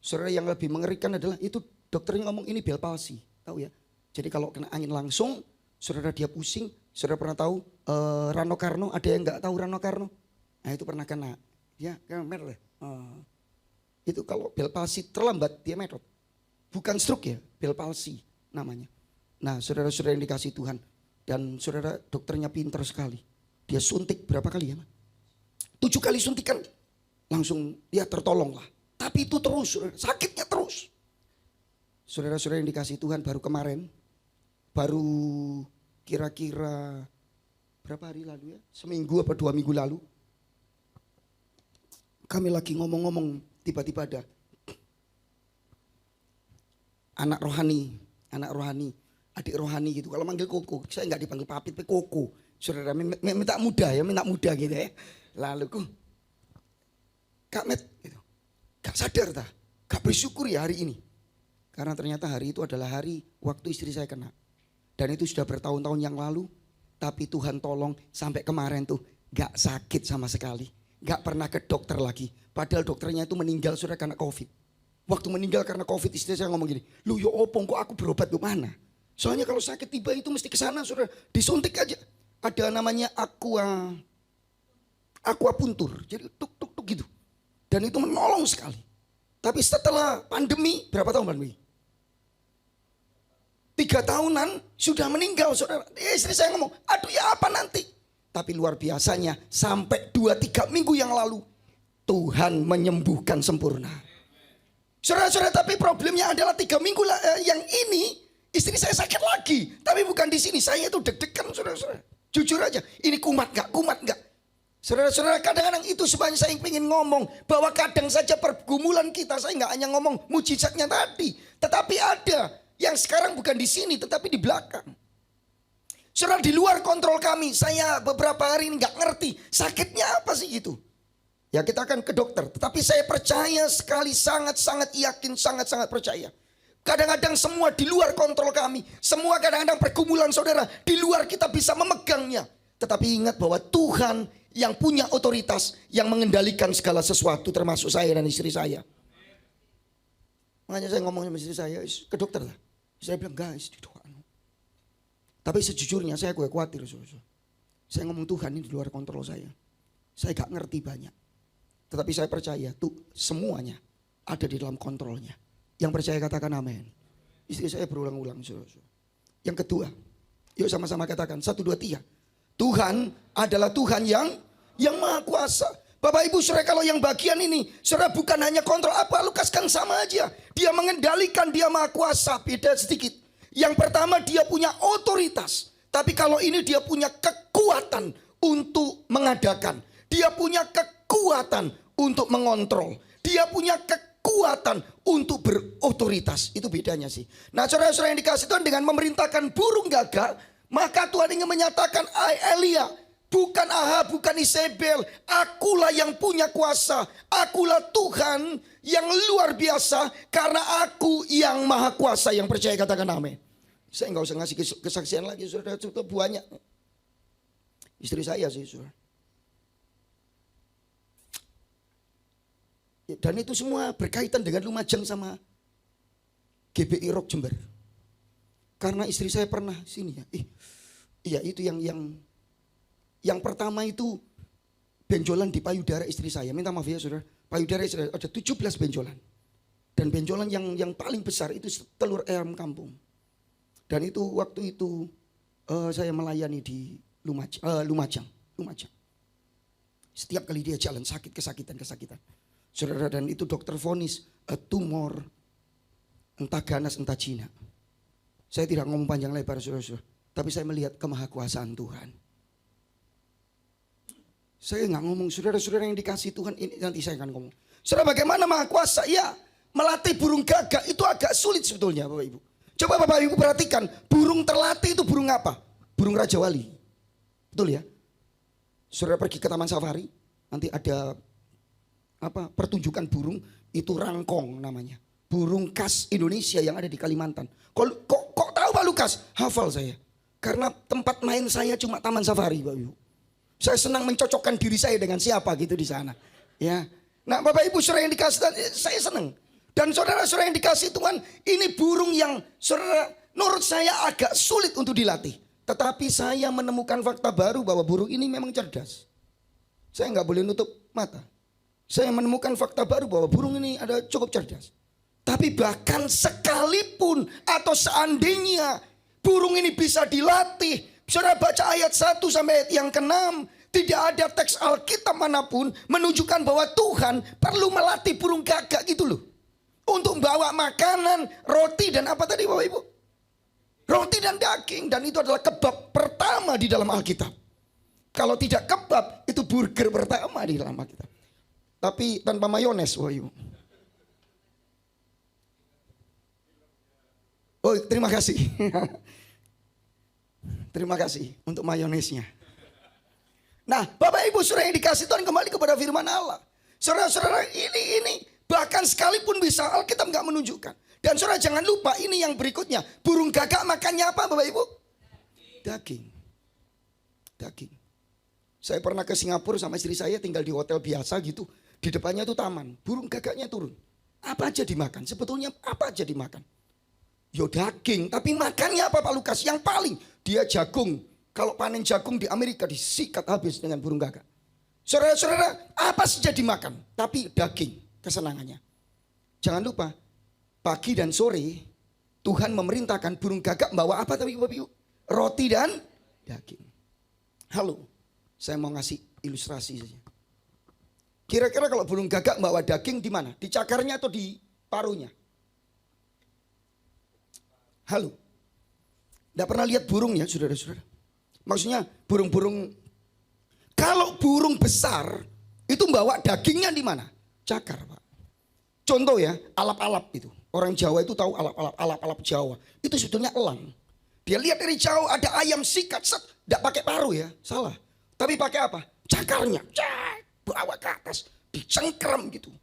Saudara yang lebih mengerikan adalah itu dokternya ngomong ini bel palsi. Tahu ya. Jadi kalau kena angin langsung saudara dia pusing. Saudara pernah tahu Rano Karno, ada yang nggak tahu Rano Karno? Nah itu pernah kena. Ya kan merah. Itu kalau bel palsi terlambat dia merot. Bukan stroke ya, bel palsi namanya. Nah saudara-saudara yang dikasih Tuhan. Dan saudara dokternya pintar sekali. Dia suntik berapa kali ya? 7 kali suntikan. Langsung ya tertolong lah. Tapi itu terus, saudara, sakitnya terus. Saudara-saudara yang dikasih Tuhan baru kemarin. Baru kira-kira berapa hari lalu ya? Seminggu apa 2 minggu lalu. Kami lagi ngomong-ngomong tiba-tiba ada anak rohani, adik rohani gitu. Kalau manggil Koko, saya nggak dipanggil Papit, tapi Koko. Saudara minta muda gitu ya. Lalu Kak Met, gitu. Gak sadar dah, gak bersyukur ya hari ini. Karena ternyata hari itu adalah hari waktu istri saya kena. Dan itu sudah bertahun-tahun yang lalu. Tapi Tuhan tolong sampai kemarin tuh gak sakit sama sekali. Gak pernah ke dokter lagi. Padahal dokternya itu meninggal sudah karena COVID. Waktu meninggal karena COVID istri saya ngomong gini. Lu ya opong kok aku berobat ke mana? Soalnya kalau sakit tiba itu mesti ke sana sudah disuntik aja. Ada namanya akupuntur. Jadi tuk gitu. Dan itu menolong sekali. Tapi setelah pandemi, berapa tahun pandemi? 3 tahunan sudah meninggal saudara. Istri saya ngomong, aduh ya apa nanti? Tapi luar biasanya sampai 2-3 minggu yang lalu Tuhan menyembuhkan sempurna. Saudara-saudara, tapi problemnya adalah 3 minggu yang ini istri saya sakit lagi. Tapi bukan di sini, saya itu deg-degan saudara-saudara. Jujur aja, ini kumat gak? Saudara-saudara, kadang-kadang itu sebenarnya saya ingin ngomong bahwa kadang saja pergumulan kita, saya nggak hanya ngomong mujizatnya tadi, tetapi ada yang sekarang bukan di sini, tetapi di belakang. Saudara, di luar kontrol kami, saya beberapa hari ini nggak ngerti sakitnya apa sih itu. Ya kita akan ke dokter, tetapi saya percaya sekali, sangat-sangat yakin, sangat-sangat percaya. Kadang-kadang semua di luar kontrol kami, semua kadang-kadang pergumulan saudara di luar kita bisa memegangnya. Tetapi ingat bahwa Tuhan yang punya otoritas yang mengendalikan segala sesuatu termasuk saya dan istri saya. Makanya saya ngomong sama istri saya, ke dokter lah. Saya bilang guys di doa. Tapi sejujurnya saya khawatir. Saya ngomong Tuhan ini di luar kontrol saya. Saya gak ngerti banyak. Tetapi saya percaya tuh semuanya ada di dalam kontrolnya. Yang percaya katakan amin. Istri saya berulang-ulang. Yang kedua, yuk sama-sama katakan 1, 2, 3. Tuhan adalah Tuhan yang maha kuasa. Bapak Ibu saudara, kalau yang bagian ini saudara bukan hanya kontrol apa, Lukas kan sama aja. Dia mengendalikan, dia maha kuasa, beda sedikit. Yang pertama dia punya otoritas. Tapi kalau ini dia punya kekuatan untuk mengadakan. Dia punya kekuatan untuk mengontrol. Dia punya kekuatan untuk berotoritas. Itu bedanya sih. Nah saudara-saudara yang dikasih Tuhan dengan memerintahkan burung gagak, maka Tuhan ingin menyatakan, Elia, bukan Ahab, bukan Isabel, akulah yang punya kuasa. Akulah Tuhan yang luar biasa karena aku yang maha kuasa. Yang percaya katakan amin. Saya nggak usah ngasih kesaksian lagi, saudara, sudah banyak. Istri saya sih, saudara. Dan itu semua berkaitan dengan Lumajang sama GBI Rock Jember. Karena istri saya pernah sini ya. Iya itu yang pertama itu benjolan di payudara istri saya. Minta maaf ya saudara. Payudara istri saya ada 17 benjolan. Dan benjolan yang paling besar itu telur ayam kampung. Dan itu waktu itu saya melayani di Lumajang. Setiap kali dia jalan sakit, kesakitan. Saudara, dan itu dokter vonis tumor entah ganas entah jinak. Saya tidak ngomong panjang lebar saudara-saudara. Tapi saya melihat kemahakuasaan Tuhan. Saya nggak ngomong saudara-saudara yang dikasih Tuhan ini, nanti saya akan ngomong. Saudara, bagaimana maha kuasa? Ya, melatih burung gagak itu agak sulit sebetulnya Bapak Ibu. Coba Bapak Ibu perhatikan, burung terlatih itu burung apa? Burung Raja Wali. Betul ya? Saudara pergi ke Taman Safari, nanti ada pertunjukan burung itu rangkong namanya. Burung khas Indonesia yang ada di Kalimantan. Kok tahu Pak Lukas? Hafal saya. Karena tempat main saya cuma Taman Safari, Bapak Ibu. Saya senang mencocokkan diri saya dengan siapa gitu di sana. Ya. Nah, Bapak Ibu saudara yang dikasih, saya senang. Dan saudara-saudara yang dikasih Tuhan, ini burung yang saudara menurut saya agak sulit untuk dilatih. Tetapi saya menemukan fakta baru bahwa burung ini memang cerdas. Saya nggak boleh nutup mata. Saya menemukan fakta baru bahwa burung ini ada cukup cerdas. Tapi bahkan sekalipun atau seandainya burung ini bisa dilatih. Saudara baca ayat 1 sampai ayat yang ke-6. Tidak ada teks Alkitab manapun menunjukkan bahwa Tuhan perlu melatih burung gagak gitu loh. Untuk membawa makanan, roti dan apa tadi Bapak Ibu? Roti dan daging. Dan itu adalah kebab pertama di dalam Alkitab. Kalau tidak kebab, itu burger pertama di dalam Alkitab. Tapi tanpa mayones Bapak Ibu. Oh, terima kasih. Terima kasih untuk mayonesnya. Nah, Bapak Ibu saudara yang dikasih Tuhan, kembali kepada firman Allah. Saudara-saudara, ini bahkan sekalipun bisa Alkitab nggak menunjukkan. Dan saudara jangan lupa ini yang berikutnya. Burung gagak makannya apa Bapak Ibu? Daging. Daging. Saya pernah ke Singapura sama istri saya, tinggal di hotel biasa gitu. Di depannya itu taman. Burung gagaknya turun. Apa aja dimakan? Sebetulnya apa aja dimakan? Yo daging, tapi makannya apa Pak Lukas? Yang paling dia jagung. Kalau panen jagung di Amerika disikat habis dengan burung gagak. Saudara-saudara, apa saja dimakan, tapi daging kesenangannya. Jangan lupa, pagi dan sore Tuhan memerintahkan burung gagak bawa apa tapi Bapak Ibu? Roti dan daging. Halo, saya mau ngasih ilustrasi saja. Kira-kira kalau burung gagak bawa daging di mana? Di cakarnya atau di paruhnya? Halo, tidak pernah lihat burung ya saudara-saudara? Maksudnya burung-burung, kalau burung besar itu bawa dagingnya di mana? Cakar Pak. Contoh ya, alap-alap itu. Orang Jawa itu tahu alap-alap Jawa. Itu sebetulnya elang. Dia lihat dari jauh ada ayam sikat, tidak pakai paruh ya, salah. Tapi pakai apa? Cakarnya, bawa ke atas, dicengkram gitu.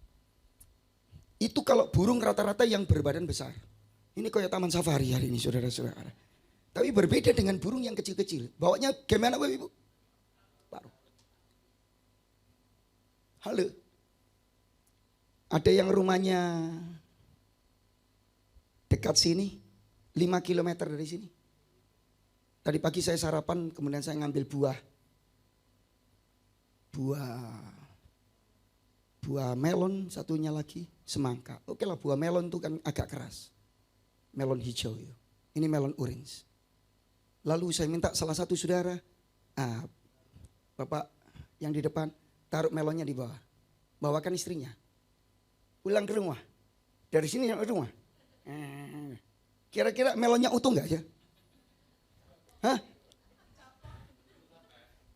Itu kalau burung rata-rata yang berbadan besar. Ini kayak Taman Safari hari ini saudara-saudara. Tapi berbeda dengan burung yang kecil-kecil. Bawanya gimana Bapak Ibu? Paruh. Halo. Ada yang rumahnya dekat sini, 5 km dari sini. Tadi pagi saya sarapan, kemudian saya ngambil buah melon, satunya lagi semangka. Oke lah, buah melon itu kan agak keras. Melon hijau itu. Ini melon orange. Lalu saya minta salah satu saudara, Bapak yang di depan, taruh melonnya di bawah. Bawakan istrinya. Pulang ke rumah. Dari sini ke rumah. Kira-kira melonnya utuh enggak ya? Hah?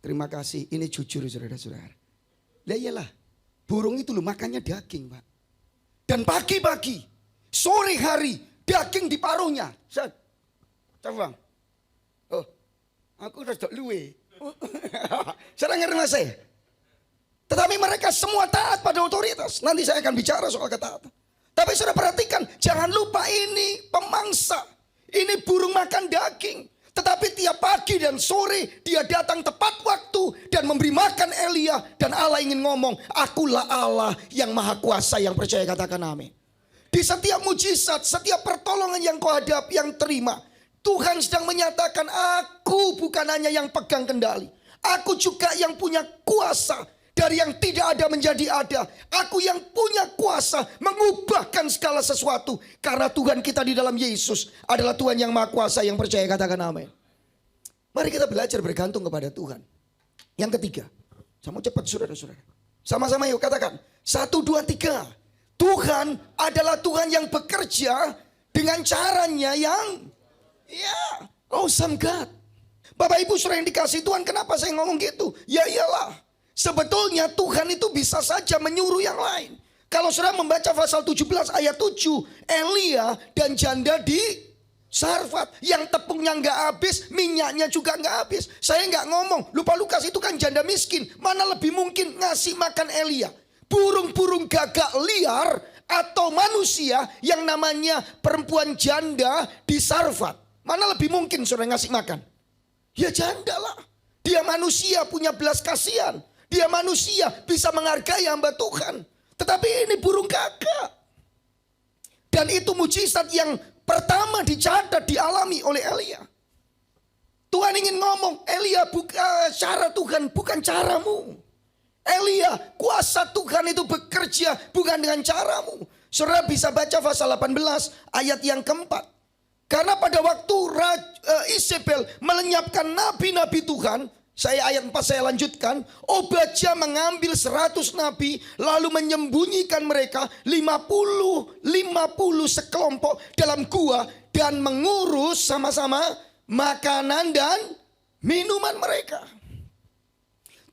Terima kasih, ini jujur saudara-saudara. Lah iyalah, burung itu loh makannya daging Pak. Dan pagi-pagi, sore hari, daging di paruhnya. Coba. Oh, aku udah luwe. Saya ngerti mas saya. Tetapi mereka semua taat pada otoritas. Nanti saya akan bicara soal ketaatan. Tapi sudah perhatikan, jangan lupa ini pemangsa. Ini burung makan daging. Tetapi tiap pagi dan sore dia datang tepat waktu dan memberi makan Elia. Dan Allah ingin ngomong, akulah Allah yang maha kuasa, yang percaya katakan amin. Di setiap mujizat, setiap pertolongan yang kau hadapi, yang terima, Tuhan sedang menyatakan, aku bukan hanya yang pegang kendali. Aku juga yang punya kuasa. Dari yang tidak ada menjadi ada. Aku yang punya kuasa mengubahkan segala sesuatu. Karena Tuhan kita di dalam Yesus adalah Tuhan yang maha kuasa, yang percaya katakan amin. Mari kita belajar bergantung kepada Tuhan. Yang ketiga, saya mau cepat saudara-saudara. Sama-sama yuk katakan, 1, 2, 3. Tuhan adalah Tuhan yang bekerja dengan caranya yang awesome God. Bapak Ibu saudara yang dikasih Tuhan, kenapa saya ngomong gitu? Ya iyalah, sebetulnya Tuhan itu bisa saja menyuruh yang lain. Kalau saudara membaca pasal 17 ayat 7, Elia dan janda di Sarfat yang tepungnya nggak habis, minyaknya juga nggak habis. Saya nggak ngomong, lupa Lukas itu kan janda miskin, mana lebih mungkin ngasih makan Elia. Burung-burung burung gagak liar atau manusia yang namanya perempuan janda di Sarfat. Mana lebih mungkin saudara ngasih makan? Ya janda lah. Dia manusia punya belas kasihan. Dia manusia bisa menghargai hamba Tuhan. Tetapi ini burung gagak. Dan itu mujizat yang pertama dicatat dialami oleh Elia. Tuhan ingin ngomong, Elia cara Tuhan bukan caramu. Elia, kuasa Tuhan itu bekerja bukan dengan caramu. Saudara bisa baca pasal 18 ayat yang keempat. Karena pada waktu Isabel melenyapkan nabi-nabi Tuhan, ayat 4 saya lanjutkan. Obadja mengambil 100 nabi lalu menyembunyikan mereka 50 sekelompok dalam gua dan mengurus sama-sama makanan dan minuman mereka.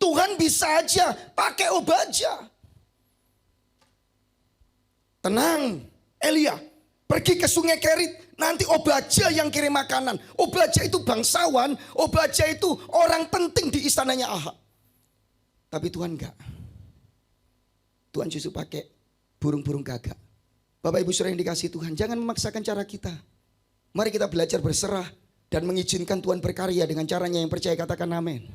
Tuhan bisa aja pakai Obadja. Tenang, Elia, pergi ke sungai Kerit. Nanti Obadja yang kirim makanan. Obadja itu bangsawan. Obadja itu orang penting di istananya Ahab. Tapi Tuhan enggak. Tuhan justru pakai burung-burung gagak. Bapak Ibu saudara yang dikasihi Tuhan, jangan memaksakan cara kita. Mari kita belajar berserah dan mengizinkan Tuhan berkarya dengan caranya. Yang percaya katakan amin.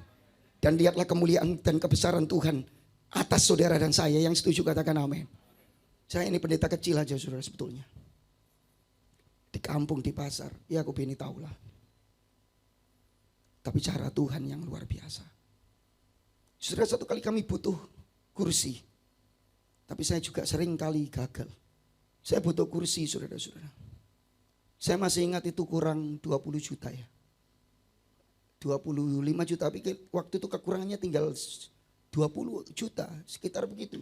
Dan lihatlah kemuliaan dan kebesaran Tuhan atas saudara dan saya. Yang setuju katakan amin. Saya ini pendeta kecil aja saudara sebetulnya. Di kampung, di pasar, ya aku bini tahulah. Tapi cara Tuhan yang luar biasa. Saudara, satu kali kami butuh kursi. Tapi saya juga sering kali gagal. Saya butuh kursi saudara-saudara. Saya masih ingat itu kurang 20 juta ya. 25 juta, tapi waktu itu kekurangannya tinggal 20 juta, sekitar begitu.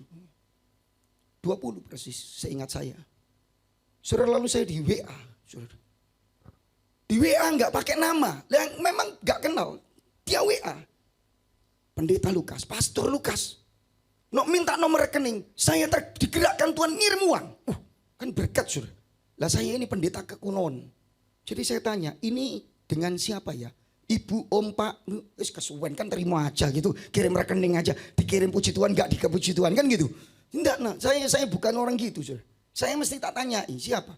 20 persis, seingat saya. Saudara, lalu saya di WA. Saudara. Di WA nggak pakai nama, yang memang nggak kenal. Dia WA. Pendeta Lukas, Pastor Lukas. Minta nomor rekening. Saya digerakkan Tuhan ngirim uang. Kan berkat saudara. Lah saya ini pendeta kekunon. Jadi saya tanya, ini dengan siapa ya? Ibu, om, pak, kesuwen kan terima aja gitu. Kirim rekening aja, dikirim puji Tuhan, gak dikepuji Tuhan kan gitu. Enggak, nah, saya bukan orang gitu. Saudara. Saya mesti tak tanyain siapa.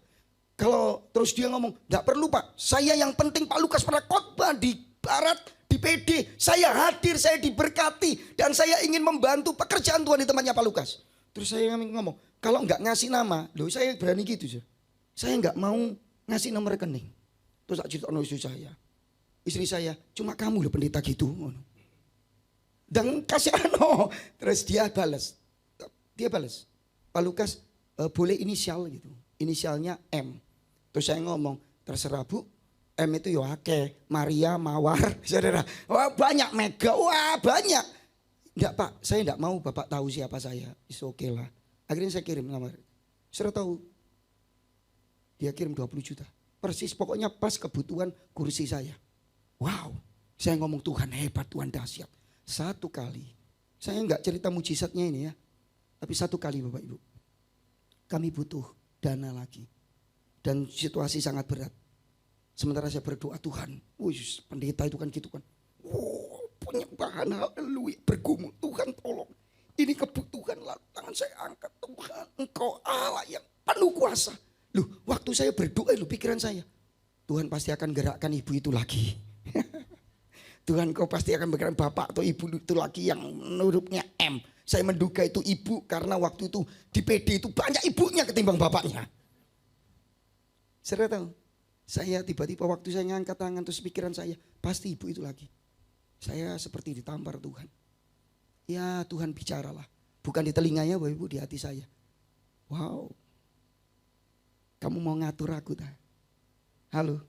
Kalau terus dia ngomong, gak perlu pak, saya yang penting Pak Lukas pernah khotbah di Barat, di PD. Saya hadir, saya diberkati. Dan saya ingin membantu pekerjaan Tuhan di tempatnya Pak Lukas. Terus saya ngomong, kalau gak ngasih nama, loh saya berani gitu. Saudara. Saya gak mau ngasih nomor rekening. Terus tak cerita istri saya. Istri saya, cuma kamu loh pendeta gitu. Dan kasih terus dia balas. Pak Lukas boleh inisial gitu. Inisialnya M. Terus saya ngomong, terserah bu. M itu Yohake, Maria, Mawar. Saudara, wah banyak Mega, wah banyak. Enggak pak, saya enggak mau bapak tahu siapa saya. It's okay lah. Akhirnya saya kirim nomor. Saudara tahu, dia kirim 20 juta. Persis pokoknya pas kebutuhan kursi saya. Wow, saya ngomong Tuhan hebat, Tuhan dahsyat. Satu kali, saya enggak cerita mujizatnya ini ya. Tapi satu kali Bapak Ibu, kami butuh dana lagi. Dan situasi sangat berat. Sementara saya berdoa Tuhan, pendeta itu kan gitu kan. Penyembahan haleluya, bergumul Tuhan tolong. Ini kebutuhan lah, tangan saya angkat Tuhan. Engkau Allah yang penuh kuasa. Loh, waktu saya berdoa, pikiran saya. Tuhan pasti akan gerakkan ibu itu lagi. Tuhan kau pasti akan bergerak bapak atau ibu itu lagi yang menurutnya M. Saya menduga itu ibu karena waktu itu di PD itu banyak ibunya ketimbang bapaknya. Saya tahu, saya tiba-tiba waktu saya ngangkat tangan terus pikiran saya pasti ibu itu lagi. Saya seperti ditampar Tuhan. Ya Tuhan bicaralah. Bukan di telinganya Bapak Ibu, di hati saya. Wow. Kamu mau ngatur aku tak? Halo.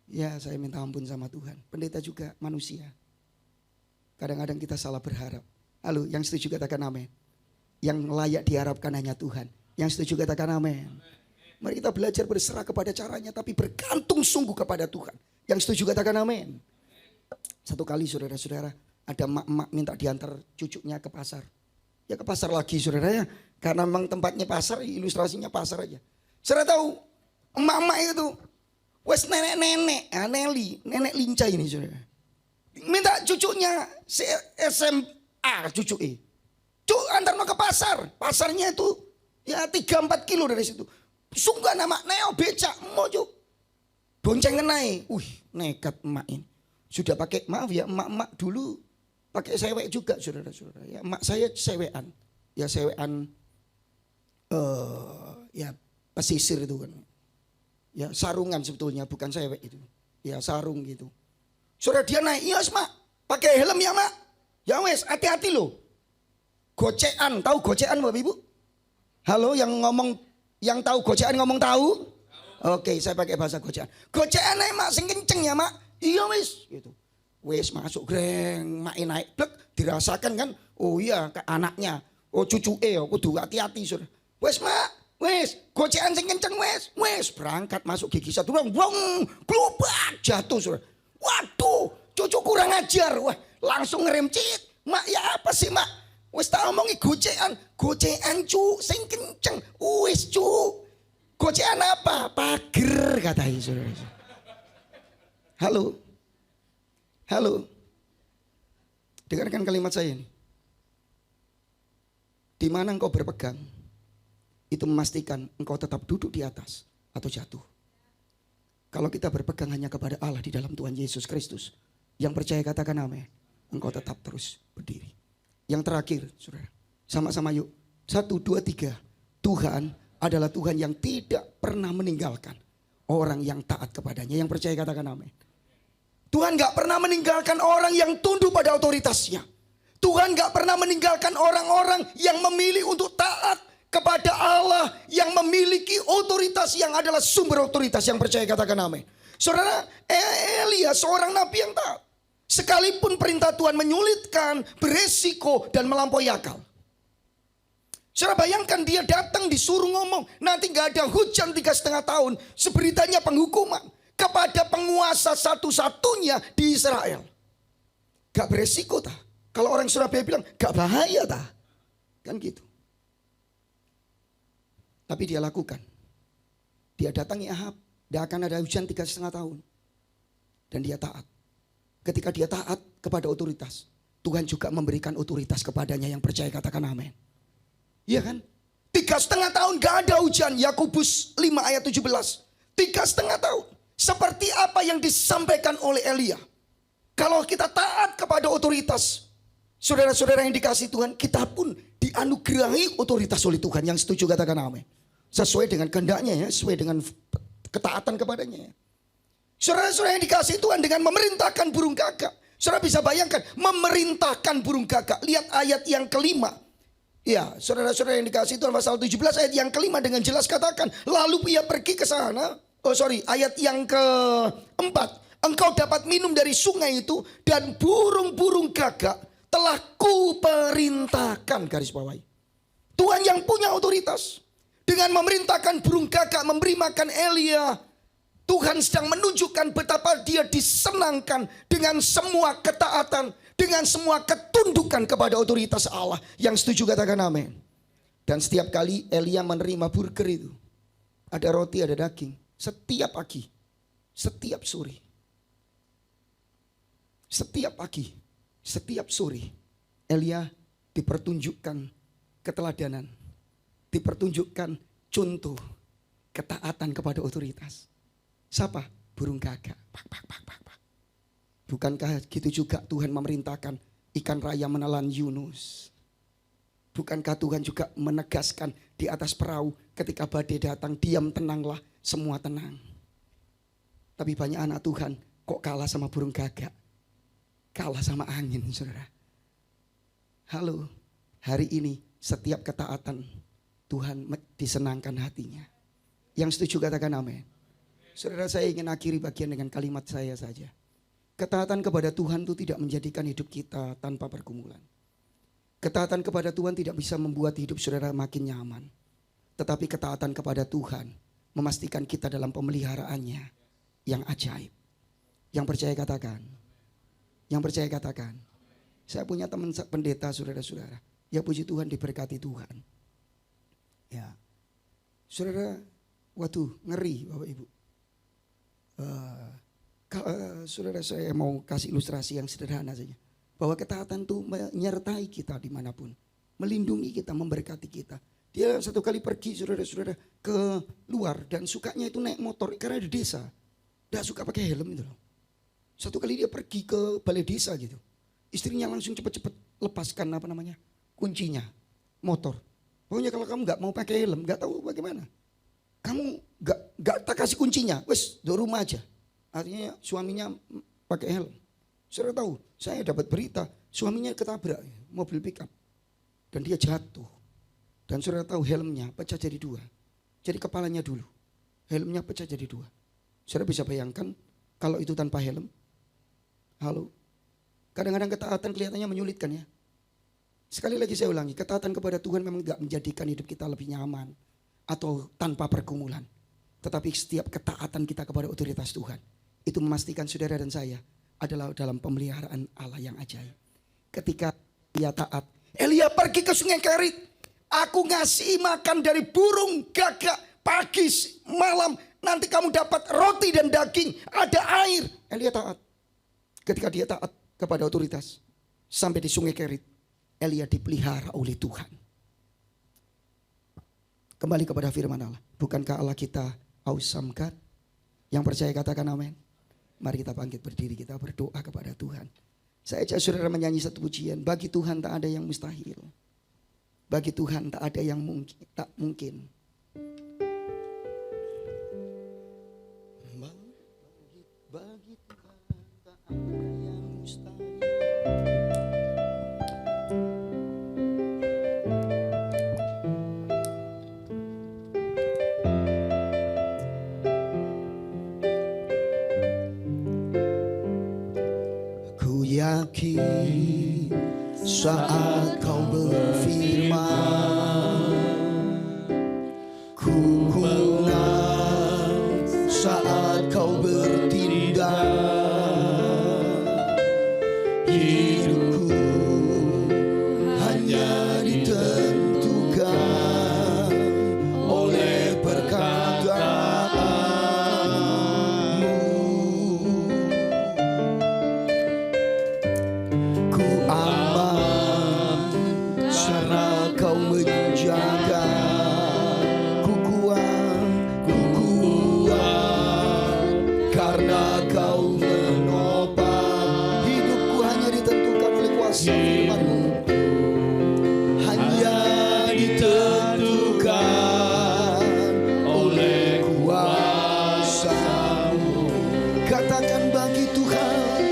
Ya saya minta ampun sama Tuhan. Pendeta juga manusia. Kadang-kadang kita salah berharap. Halo, yang setuju katakan amin. Yang layak diharapkan hanya Tuhan. Yang setuju katakan amin. Mari kita belajar berserah kepada caranya, tapi bergantung sungguh kepada Tuhan. Yang setuju katakan amin. Satu kali saudara-saudara, ada emak-emak minta diantar cucunya ke pasar. Ya ke pasar lagi saudara ya. Karena memang tempatnya pasar, ilustrasinya pasar aja. Saudara tahu, emak-emak itu wes nenek-nenek, nenek lincah ini saudara. Minta cucunya SMA cucu Cuk, antar mau ke pasar. Pasarnya itu ya 3-4 kilo dari situ. Sungguh nama neo becak mau cuk. Bonceng kenai. Nekat emak ini. Sudah pakai, maaf ya, emak-emak dulu pakai sewek juga saudara-saudara. Ya, emak saya sewekan. Ya sewekan ya pesisir itu kan. Ya sarungan sebetulnya, bukan sewek itu. Ya sarung gitu. Saudara dia naik, iya mak, pakai helm ya mak. Ya wes, hati-hati loh. Gocean, tahu gocean Bapak Ibu? Halo yang ngomong, yang tahu gocean ngomong tahu? Oke, saya pakai bahasa gocean. Gocean naik mak, sing kenceng ya mak. Iya wes, gitu. Wes masuk greng, mak naik plek, dirasakan kan? Oh iya, ke anaknya. Oh cucu kudu hati-hati saudara. Wes mak, wes, gocean sing kenceng wes berangkat masuk gigi satu bang, globak jatuh saudara. Waduh, cucu kurang ajar, wah langsung ngerem cit. Mak ya apa sih mak? Wes tak omongi gocean cu, sing kenceng, wes cu. Gocean apa? Pager katanya saudara. Halo, dengarkan kalimat saya ini. Di mana engkau berpegang, itu memastikan engkau tetap duduk di atas atau jatuh. Kalau kita berpegang hanya kepada Allah di dalam Tuhan Yesus Kristus, yang percaya katakan amin, engkau tetap terus berdiri. Yang terakhir, saudara, sama-sama yuk. 1, 2, 3. Tuhan adalah Tuhan yang tidak pernah meninggalkan orang yang taat kepadanya. Yang percaya katakan amin. Tuhan gak pernah meninggalkan orang yang tunduk pada otoritasnya. Tuhan gak pernah meninggalkan orang-orang yang memilih untuk taat kepada Allah yang memiliki otoritas yang adalah sumber otoritas. Yang percaya katakan amin. Saudara, Elia seorang nabi yang taat. Sekalipun perintah Tuhan menyulitkan, beresiko dan melampaui akal. Saudara bayangkan dia datang disuruh ngomong, nanti gak ada hujan 3,5 tahun. Seberitanya penghukuman kepada penguasa satu-satunya di Israel. Gak beresiko tak? Kalau orang Surabaya bilang gak bahaya tak? Kan gitu. Tapi dia lakukan. Dia datangi Ahab, tidak akan ada hujan 3,5 tahun. Dan dia taat. Ketika dia taat kepada otoritas, Tuhan juga memberikan otoritas kepadanya. Yang percaya katakan amin. Iya kan? 3,5 tahun gak ada hujan. Yakobus 5 ayat 17. 3,5 tahun. Seperti apa yang disampaikan oleh Elia. Kalau kita taat kepada otoritas, saudara-saudara yang dikasih Tuhan, kita pun dianugerahi otoritas oleh Tuhan. Yang setuju katakan amin. Sesuai dengan kehendaknya ya, sesuai dengan ketaatan kepadanya ya. Saudara-saudara yang dikasih Tuhan dengan memerintahkan burung gagak. Saudara bisa bayangkan memerintahkan burung gagak. Lihat ayat yang kelima. Ya, saudara-saudara yang dikasih Tuhan pasal 17 ayat yang kelima dengan jelas katakan. Lalu ia pergi ke sana. Ayat yang keempat. Engkau dapat minum dari sungai itu dan burung-burung gagak telah kuperintahkan, garis bawahi. Tuhan yang punya otoritas. Dengan memerintahkan burung gagak memberi makan Elia. Tuhan sedang menunjukkan betapa dia disenangkan dengan semua ketaatan, dengan semua ketundukan kepada otoritas Allah. Yang setuju katakan amin. Dan setiap kali Elia menerima burger itu, ada roti, ada daging. Setiap pagi, setiap sore. Setiap pagi, setiap sore, Elia dipertunjukkan keteladanan. Dipertunjukkan contoh ketaatan kepada otoritas. Siapa? Burung gagak. Pak. Bukankah gitu juga Tuhan memerintahkan ikan raya menelan Yunus? Bukankah Tuhan juga menegaskan di atas perahu ketika badai datang, diam tenanglah, semua tenang. Tapi banyak anak Tuhan kok kalah sama burung gagak. Kalah sama angin, saudara. Halo, hari ini setiap ketaatan Tuhan disenangkan hatinya. Yang setuju katakan amin. Saudara, saya ingin akhiri bagian dengan kalimat saya saja. Ketaatan kepada Tuhan itu tidak menjadikan hidup kita tanpa pergumulan. Ketaatan kepada Tuhan tidak bisa membuat hidup saudara makin nyaman. Tetapi ketaatan kepada Tuhan memastikan kita dalam pemeliharaannya yang ajaib. Yang percaya katakan. Yang percaya katakan. Saya punya teman pendeta saudara-saudara. Ya puji Tuhan diberkati Tuhan. Ya, saudara, waduh ngeri Bapak Ibu. Saudara, saya mau kasih ilustrasi yang sederhana saja. Bahwa ketaatan itu menyertai kita dimanapun. melindungi kita, memberkati kita. Dia satu kali pergi saudara-saudara ke luar dan sukanya itu naik motor karena di desa. Dia suka pakai helm itu loh. Satu kali dia pergi ke balai desa gitu. Istrinya langsung cepet-cepet lepaskan kuncinya motor. Pokoknya kalau kamu nggak mau pakai helm, nggak tahu bagaimana. Kamu nggak tak kasih kuncinya, wes di rumah aja. Artinya suaminya pakai helm. Saudara tahu, saya dapat berita suaminya ketabrak mobil pick up dan dia jatuh. Dan saudara tahu helmnya pecah jadi dua. Jadi kepalanya dulu, helmnya pecah jadi dua. Saudara bisa bayangkan kalau itu tanpa helm. Halo, kadang-kadang ketaatan kelihatannya menyulitkan ya. Sekali lagi saya ulangi, ketaatan kepada Tuhan memang gak menjadikan hidup kita lebih nyaman atau tanpa pergumulan. Tetapi setiap ketaatan kita kepada otoritas Tuhan, itu memastikan saudara dan saya adalah dalam pemeliharaan Allah yang ajaib. Ketika dia taat, Elia pergi ke sungai Kerit. Aku ngasih makan dari burung gagak pagi malam. Nanti kamu dapat roti dan daging, ada air. Elia taat. Ketika dia taat kepada otoritas, sampai di sungai Kerit, Elia dipelihara oleh Tuhan. Kembali kepada firman Allah. Bukankah Allah kita awesome God? Yang percaya katakan amin. Mari kita bangkit berdiri, kita berdoa kepada Tuhan. Saya ajak saudara menyanyi satu pujian. Bagi Tuhan tak ada yang mustahil. Bagi Tuhan tak ada yang tak mungkin. Bagi Tuhan tak ada yang mustahil. Ku yakin saat kau berfirman, ku menang saat kau bertindak. Hidupku hanya ditentukan oleh perkataanmu. Ku aman karena kau menjaga. Ku kuat karena kau menopang. Hidupku hanya ditentukan oleh kuasa firman-Mu. Hanya ditentukan oleh kuasa-Mu. Katakan bagi Tuhan,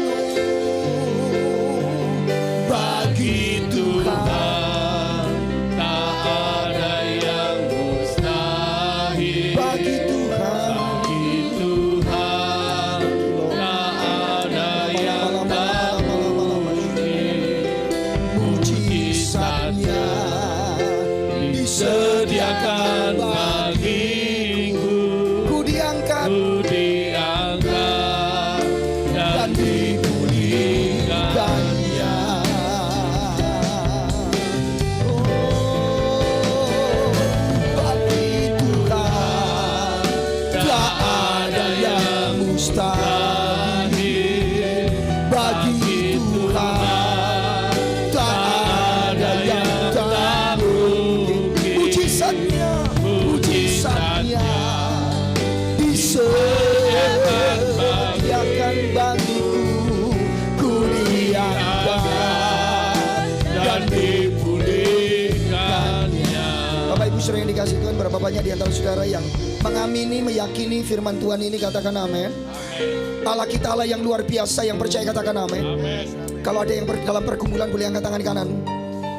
bagi Tuhan tak ada yang mustahil. bagi Tuhan. Tak ada yang tak Mujizatnya disediakan bagiku. ku diangkat Ku diangkat dan dan dipulihkannya. Bagi Tuhan tak ada yang mustahil. Bagi Tuhan tak ada yang tak mungkin. Mujizatnya disediakan bagiku. Ku diangkat dan dipulihkannya. Bapak Ibu saudara yang dikasih Tuhan, berapa banyak di antara saudara yang mengamini, meyakini firman Tuhan ini, katakan amin. Allah kita Allah yang luar biasa, yang percaya katakan amin. Kalau ada yang dalam pergumulan boleh angkat tangan kanan.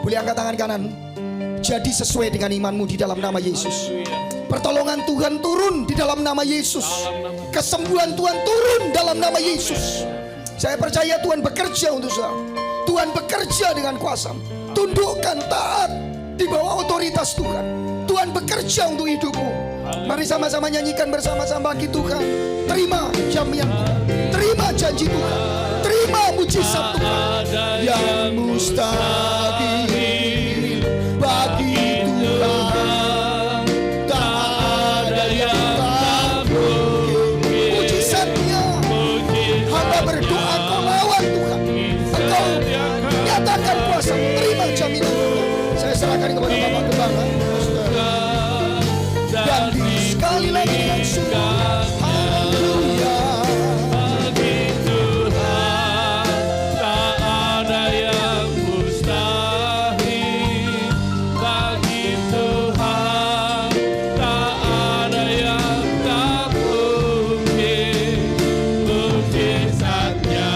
Boleh angkat tangan kanan. Jadi sesuai dengan imanmu di dalam nama Yesus. Pertolongan Tuhan turun di dalam nama Yesus. Kesembuhan Tuhan turun dalam nama Yesus. Saya percaya Tuhan bekerja untuk saudara. Tuhan bekerja dengan kuasa. Tundukkan, taat di bawah otoritas Tuhan. Tuhan bekerja untuk hidupmu. Mari sama-sama nyanyikan bersama-sama bagi Tuhan. Terima jaminan Tuhan. Terima janji Tuhan. Terima mujizat Tuhan. Yang mustahil bagi Tuhan tak ada yang tak mungkin. Mujizatnya hamba berdoa kau lawan Tuhan. Engkau nyatakan kuasa. Terima jaminan Tuhan. Saya Sekali lagi dengan semua. Haleluya. Bagi Tuhan tak ada yang mustahil. Bagi Tuhan tak ada yang tak mungkin. Mujizatnya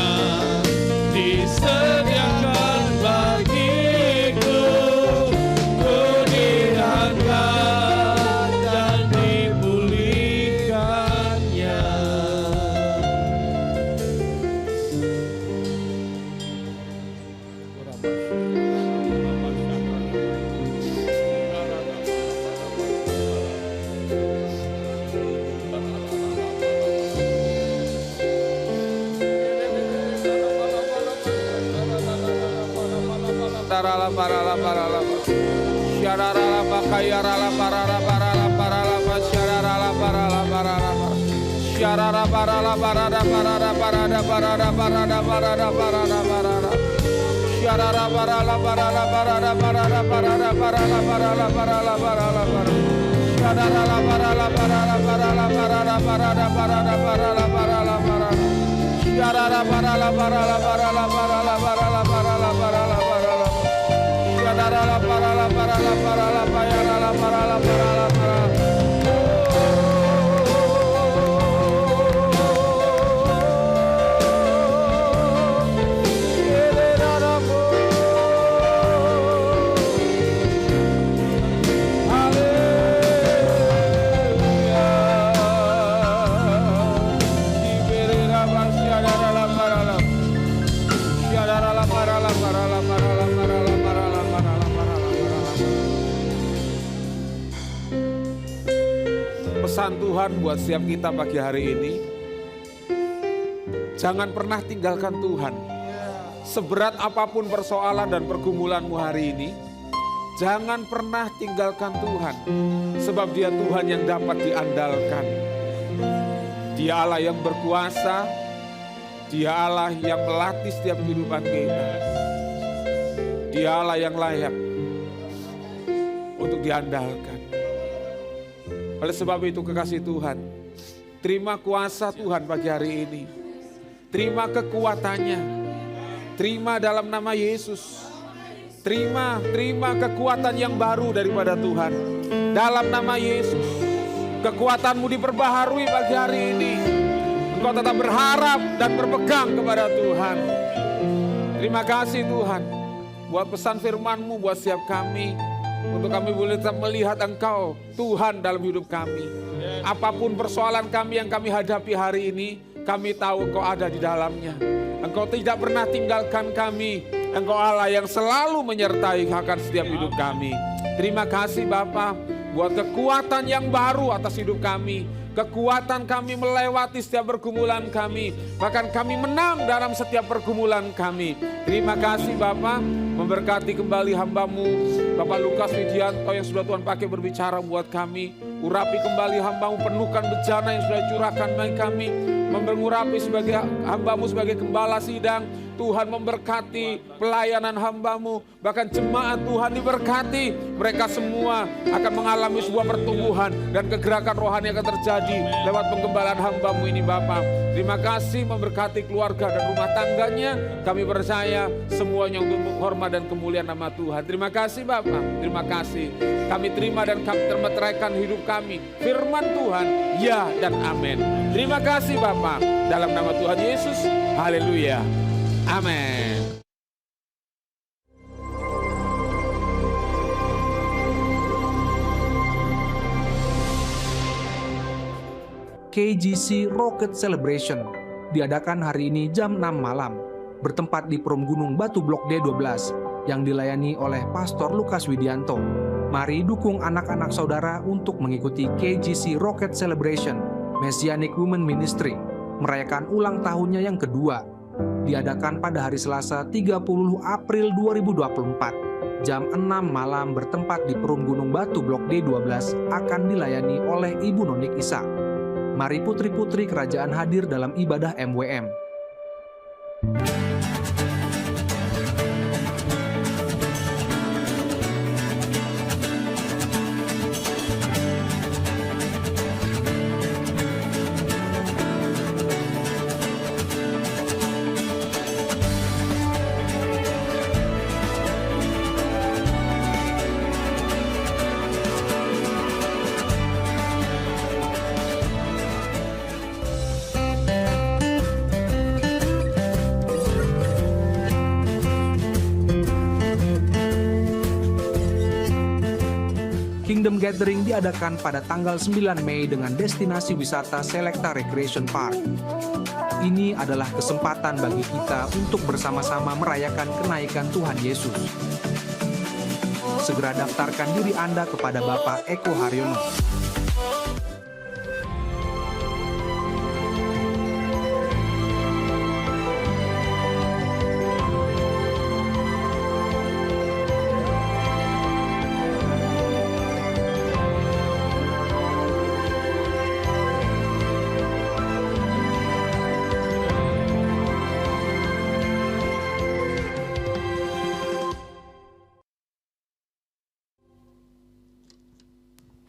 disediakan bagiku. Ku diangkat dan dipulihkannya. Pesan Tuhan buat setiap kita pagi hari ini, jangan pernah tinggalkan Tuhan. Seberat apapun persoalan dan pergumulanmu hari ini, jangan pernah tinggalkan Tuhan. Sebab Dia Tuhan yang dapat diandalkan. Dia Allah yang berkuasa, Dia Allah yang melatih setiap kehidupan kita. Dia Allah yang layak untuk diandalkan. Oleh sebab itu kekasih Tuhan, terima kuasa Tuhan pagi hari ini. Terima kekuatannya. Terima dalam nama Yesus. Terima kekuatan yang baru daripada Tuhan. Dalam nama Yesus. Kekuatanmu diperbaharui pagi hari ini. Engkau tetap berharap dan berpegang kepada Tuhan. Terima kasih Tuhan. Buat pesan firman-Mu buat setiap kami. Untuk kami boleh tetap melihat Engkau, Tuhan dalam hidup kami. Apapun persoalan kami yang kami hadapi hari ini, kami tahu Engkau ada di dalamnya. Engkau tidak pernah tinggalkan kami. Engkau Allah yang selalu menyertai akan setiap hidup kami. Terima kasih Bapa buat kekuatan yang baru atas hidup kami. Kekuatan kami melewati setiap pergumulan kami. Bahkan kami menang dalam setiap pergumulan kami. Terima kasih Bapa, memberkati kembali hamba-Mu Bapak Lukas Widianto yang sudah Tuhan pakai berbicara buat kami. Urapi kembali hamba-Mu, penuhkan bencana yang sudah curahkan bagi kami. Mengurapi sebagai hamba-Mu sebagai gembala sidang. Tuhan memberkati pelayanan hamba-Mu. Bahkan jemaat Tuhan diberkati. Mereka semua akan mengalami sebuah pertumbuhan dan kegerakan rohani yang akan terjadi lewat penggembalaan hamba-Mu ini Bapa. Terima kasih memberkati keluarga dan rumah tangganya. Kami percaya semuanya untuk menghormat dan kemuliaan nama Tuhan. Terima kasih Bapa. Terima kasih. Kami terima dan kami termeteraikan hidup kami. Firman Tuhan, ya dan amin. Terima kasih Bapa. Dalam nama Tuhan Yesus. Haleluya. Amin. KGC Rocket Celebration diadakan hari ini jam 6 malam, bertempat di Prom Gunung Batu Blok D12 yang dilayani oleh Pastor Lukas Widianto. Mari dukung anak-anak saudara untuk mengikuti KGC Rocket Celebration Messianic Women Ministry, merayakan ulang tahunnya yang kedua. Diadakan pada hari Selasa 30 April 2024. Jam 6 malam bertempat di Prom Gunung Batu Blok D12 akan dilayani oleh Ibu Nonik Isa. Mari putri-putri kerajaan hadir dalam ibadah MWM. Kingdom Gathering diadakan pada tanggal 9 Mei dengan destinasi wisata Selecta Recreation Park. Ini adalah kesempatan bagi kita untuk bersama-sama merayakan kenaikan Tuhan Yesus. Segera daftarkan diri Anda kepada Bapak Eko Haryono.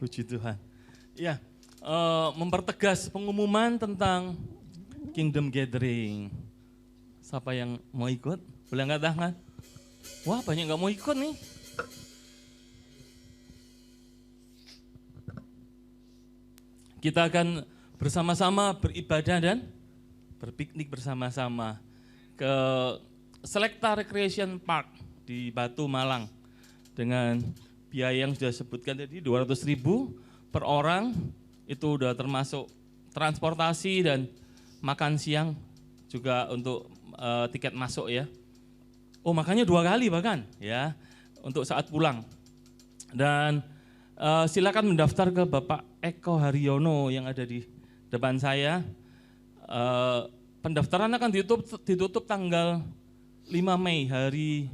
Puji Tuhan. Ya, mempertegas pengumuman tentang Kingdom Gathering. Siapa yang mau ikut? Boleh angkat tangan? Wah, banyak nggak mau ikut nih. Kita akan bersama-sama beribadah dan berpiknik bersama-sama ke Selecta Recreation Park di Batu, Malang. Dengan biaya yang sudah sebutkan tadi 200.000 per orang, itu udah termasuk transportasi dan makan siang juga untuk tiket masuk ya. Oh, makanya 2 kali bahkan ya untuk saat pulang. Dan silakan mendaftar ke Bapak Eko Haryono yang ada di depan saya. Pendaftaran akan ditutup tanggal 5 Mei, hari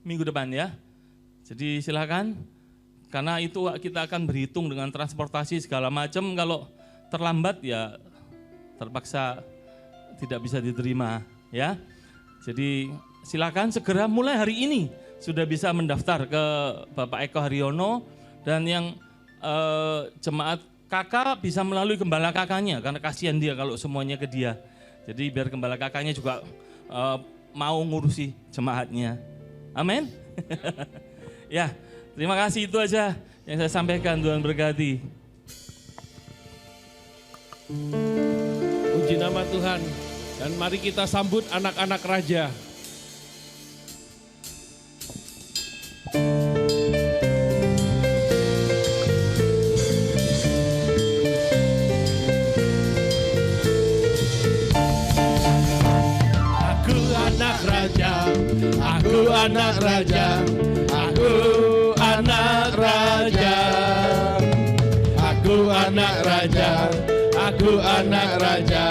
Minggu depan ya. Jadi silakan, karena itu kita akan berhitung dengan transportasi segala macam. Kalau terlambat ya terpaksa tidak bisa diterima ya. Jadi silakan segera mulai hari ini sudah bisa mendaftar ke Bapak Eko Haryono, dan yang jemaat kakak bisa melalui gembala kakaknya, karena kasihan dia kalau semuanya ke dia. Jadi biar gembala kakaknya juga mau ngurusi jemaatnya. Amin. Ya, terima kasih, itu aja yang saya sampaikan. Tuhan berkati. Puji nama Tuhan. Dan mari kita sambut anak-anak raja. Aku anak raja, aku anak raja, aku anak raja, aku anak raja, aku anak raja,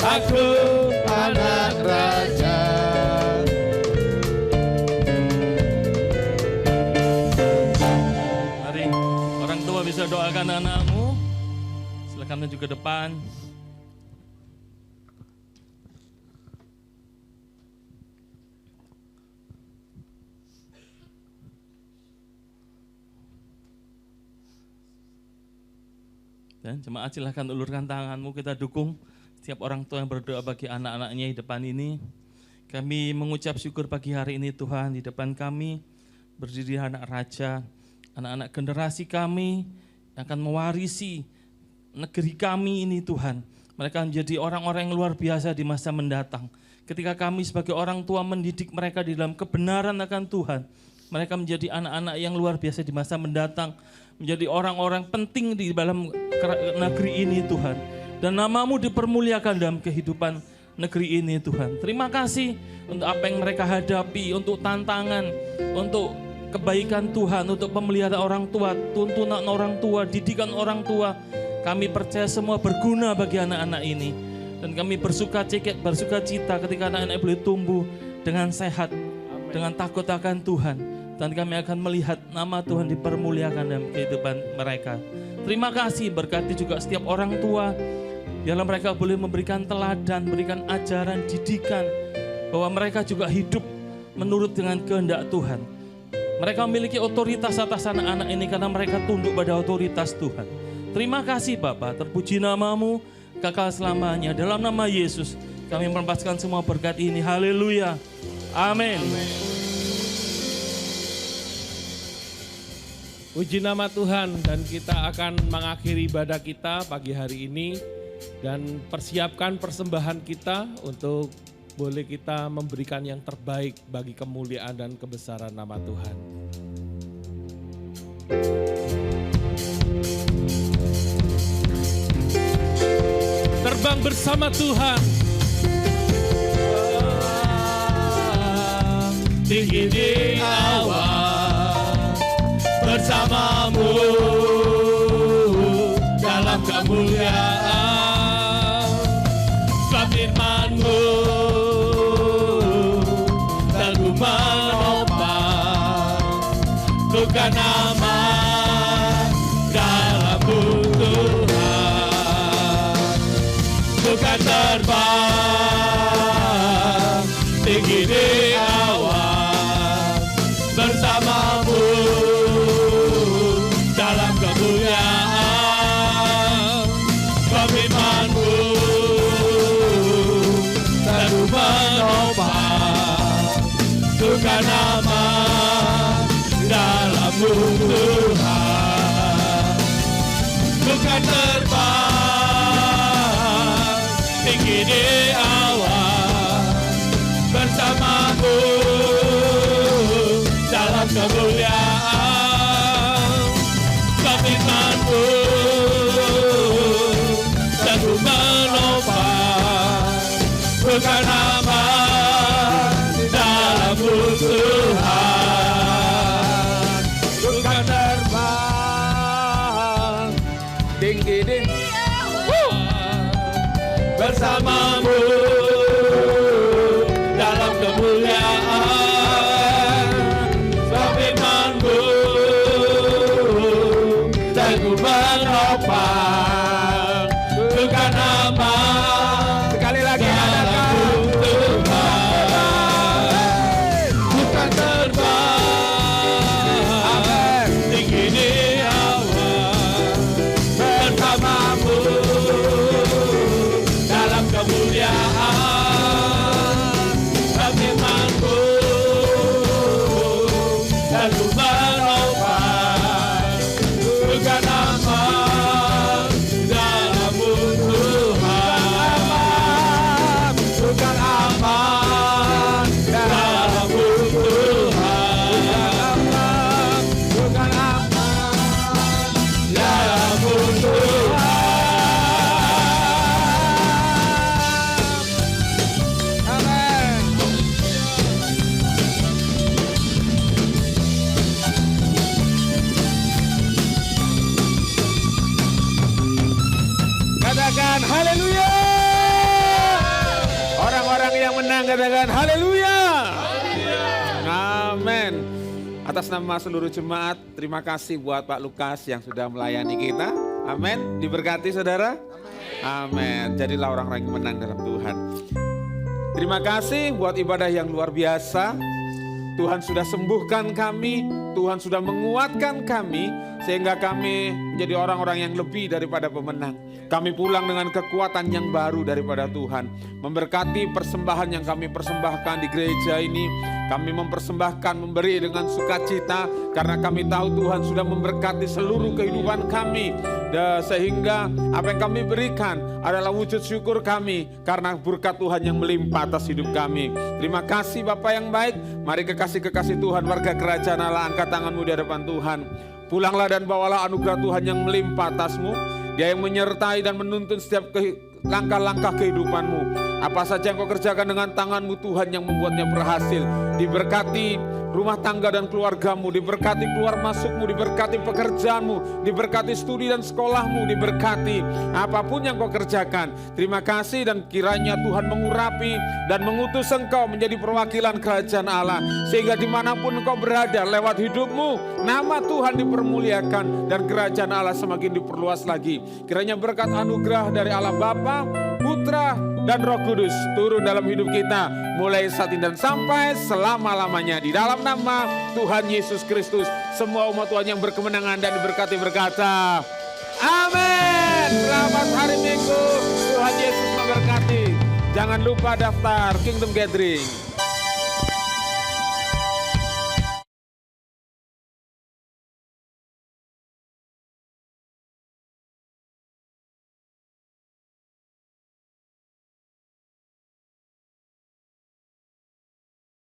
aku anak raja. Mari orang tua bisa doakan anakmu. Silakan maju ke depan. Dan jemaat silahkan ulurkan tanganmu, kita dukung setiap orang tua yang berdoa bagi anak-anaknya di depan ini. Kami mengucap syukur pagi hari ini Tuhan, di depan kami berdiri anak raja, anak-anak generasi kami yang akan mewarisi negeri kami ini Tuhan. Mereka menjadi orang-orang yang luar biasa di masa mendatang. Ketika kami sebagai orang tua mendidik mereka di dalam kebenaran akan Tuhan, mereka menjadi anak-anak yang luar biasa di masa mendatang, menjadi orang-orang penting di dalam negeri ini Tuhan. Dan namamu dipermuliakan dalam kehidupan negeri ini Tuhan. Terima kasih untuk apa yang mereka hadapi, untuk tantangan, untuk kebaikan Tuhan, untuk pemelihara orang tua, tuntunan orang tua, didikan orang tua. Kami percaya semua berguna bagi anak-anak ini. Dan kami bersuka cita ketika anak-anak boleh tumbuh dengan sehat, dengan takut akan Tuhan. Dan kami akan melihat nama Tuhan dipermuliakan dalam kehidupan mereka. Terima kasih, berkati juga setiap orang tua, biarlah mereka boleh memberikan teladan, berikan ajaran, didikan, bahwa mereka juga hidup menurut dengan kehendak Tuhan. Mereka memiliki otoritas atas anak-anak ini karena mereka tunduk pada otoritas Tuhan. Terima kasih Bapa, terpuji namamu, kekal selamanya. Dalam nama Yesus, kami melepaskan semua berkat ini. Haleluya. Amin. Puji nama Tuhan, dan kita akan mengakhiri ibadah kita pagi hari ini dan persiapkan persembahan kita untuk boleh kita memberikan yang terbaik bagi kemuliaan dan kebesaran nama Tuhan. terbang bersama Tuhan. Tinggi di awan bersamamu dalam kemuliaan. Sebab firman-Mu teguh menopang, bukan nama dalam-Mu Tuhan. Bukan terbang tinggi di awan bersamamu dalam kemuliaan. Firman-Mu teguh menopang, bukan nama dalam-Mu Tuhan. Bukan terbang tinggi di awan bersamamu dalam kemuliaan. Firman-Mu teguh menopang, bukan nama dalam-Mu Tuhan. Bukan terbang tinggi di bersamamu dalam kemuliaan. Firman-Mu teguh menopang, bukan nama. Sekali lagi dalam-Mu Tuhan. Bukan terbang tinggi di awan bersamamu dalam kemuliaan. Firman-Mu teguh menopang, bukan nama dalam-Mu Tuhan. Bukan aman dalam-Mu Tuhan. Bukan aman dalam-Mu Tuhan. Amin. Katakan haleluya. Orang-orang yang menang katakan haleluya. Amin. Atas nama seluruh jemaat, terima kasih buat Pak Lukas yang sudah melayani kita. Amin. Diberkati saudara. Amin. Jadilah orang-orang yang menang dalam Tuhan. Terima kasih buat ibadah yang luar biasa. Tuhan sudah sembuhkan kami, Tuhan sudah menguatkan kami, sehingga kami menjadi orang-orang yang lebih daripada pemenang. Kami pulang dengan kekuatan yang baru daripada Tuhan. Memberkati persembahan yang kami persembahkan di gereja ini. Kami mempersembahkan, memberi dengan sukacita, karena kami tahu Tuhan sudah memberkati seluruh kehidupan kami. Sehingga apa yang kami berikan adalah wujud syukur kami, karena berkat Tuhan yang melimpah atas hidup kami. Terima kasih Bapak yang baik. Mari kekasih-kekasih Tuhan, warga kerajaan Allah, angkat tanganmu di hadapan Tuhan. Pulanglah dan bawalah anugerah Tuhan yang melimpah atasmu. Dia yang menyertai dan menuntun setiap langkah-langkah kehidupanmu. Apa saja yang kau kerjakan dengan tanganmu, Tuhan yang membuatnya berhasil. Diberkati rumah tangga dan keluargamu, diberkati keluar masukmu, diberkati pekerjaanmu, diberkati studi dan sekolahmu, diberkati apapun yang kau kerjakan. Terima kasih, dan kiranya Tuhan mengurapi dan mengutus engkau menjadi perwakilan kerajaan Allah, sehingga dimanapun engkau berada lewat hidupmu, nama Tuhan dipermuliakan dan kerajaan Allah semakin diperluas lagi. Kiranya berkat anugerah dari Allah Bapa, Putra, dan Roh Kudus turun dalam hidup kita mulai saat ini dan sampai selama-lamanya. Di dalam nama Tuhan Yesus Kristus, semua umat Tuhan yang berkemenangan dan diberkati berkata, amin. Selamat hari Minggu, Tuhan Yesus memberkati. Jangan lupa daftar Kingdom Gathering.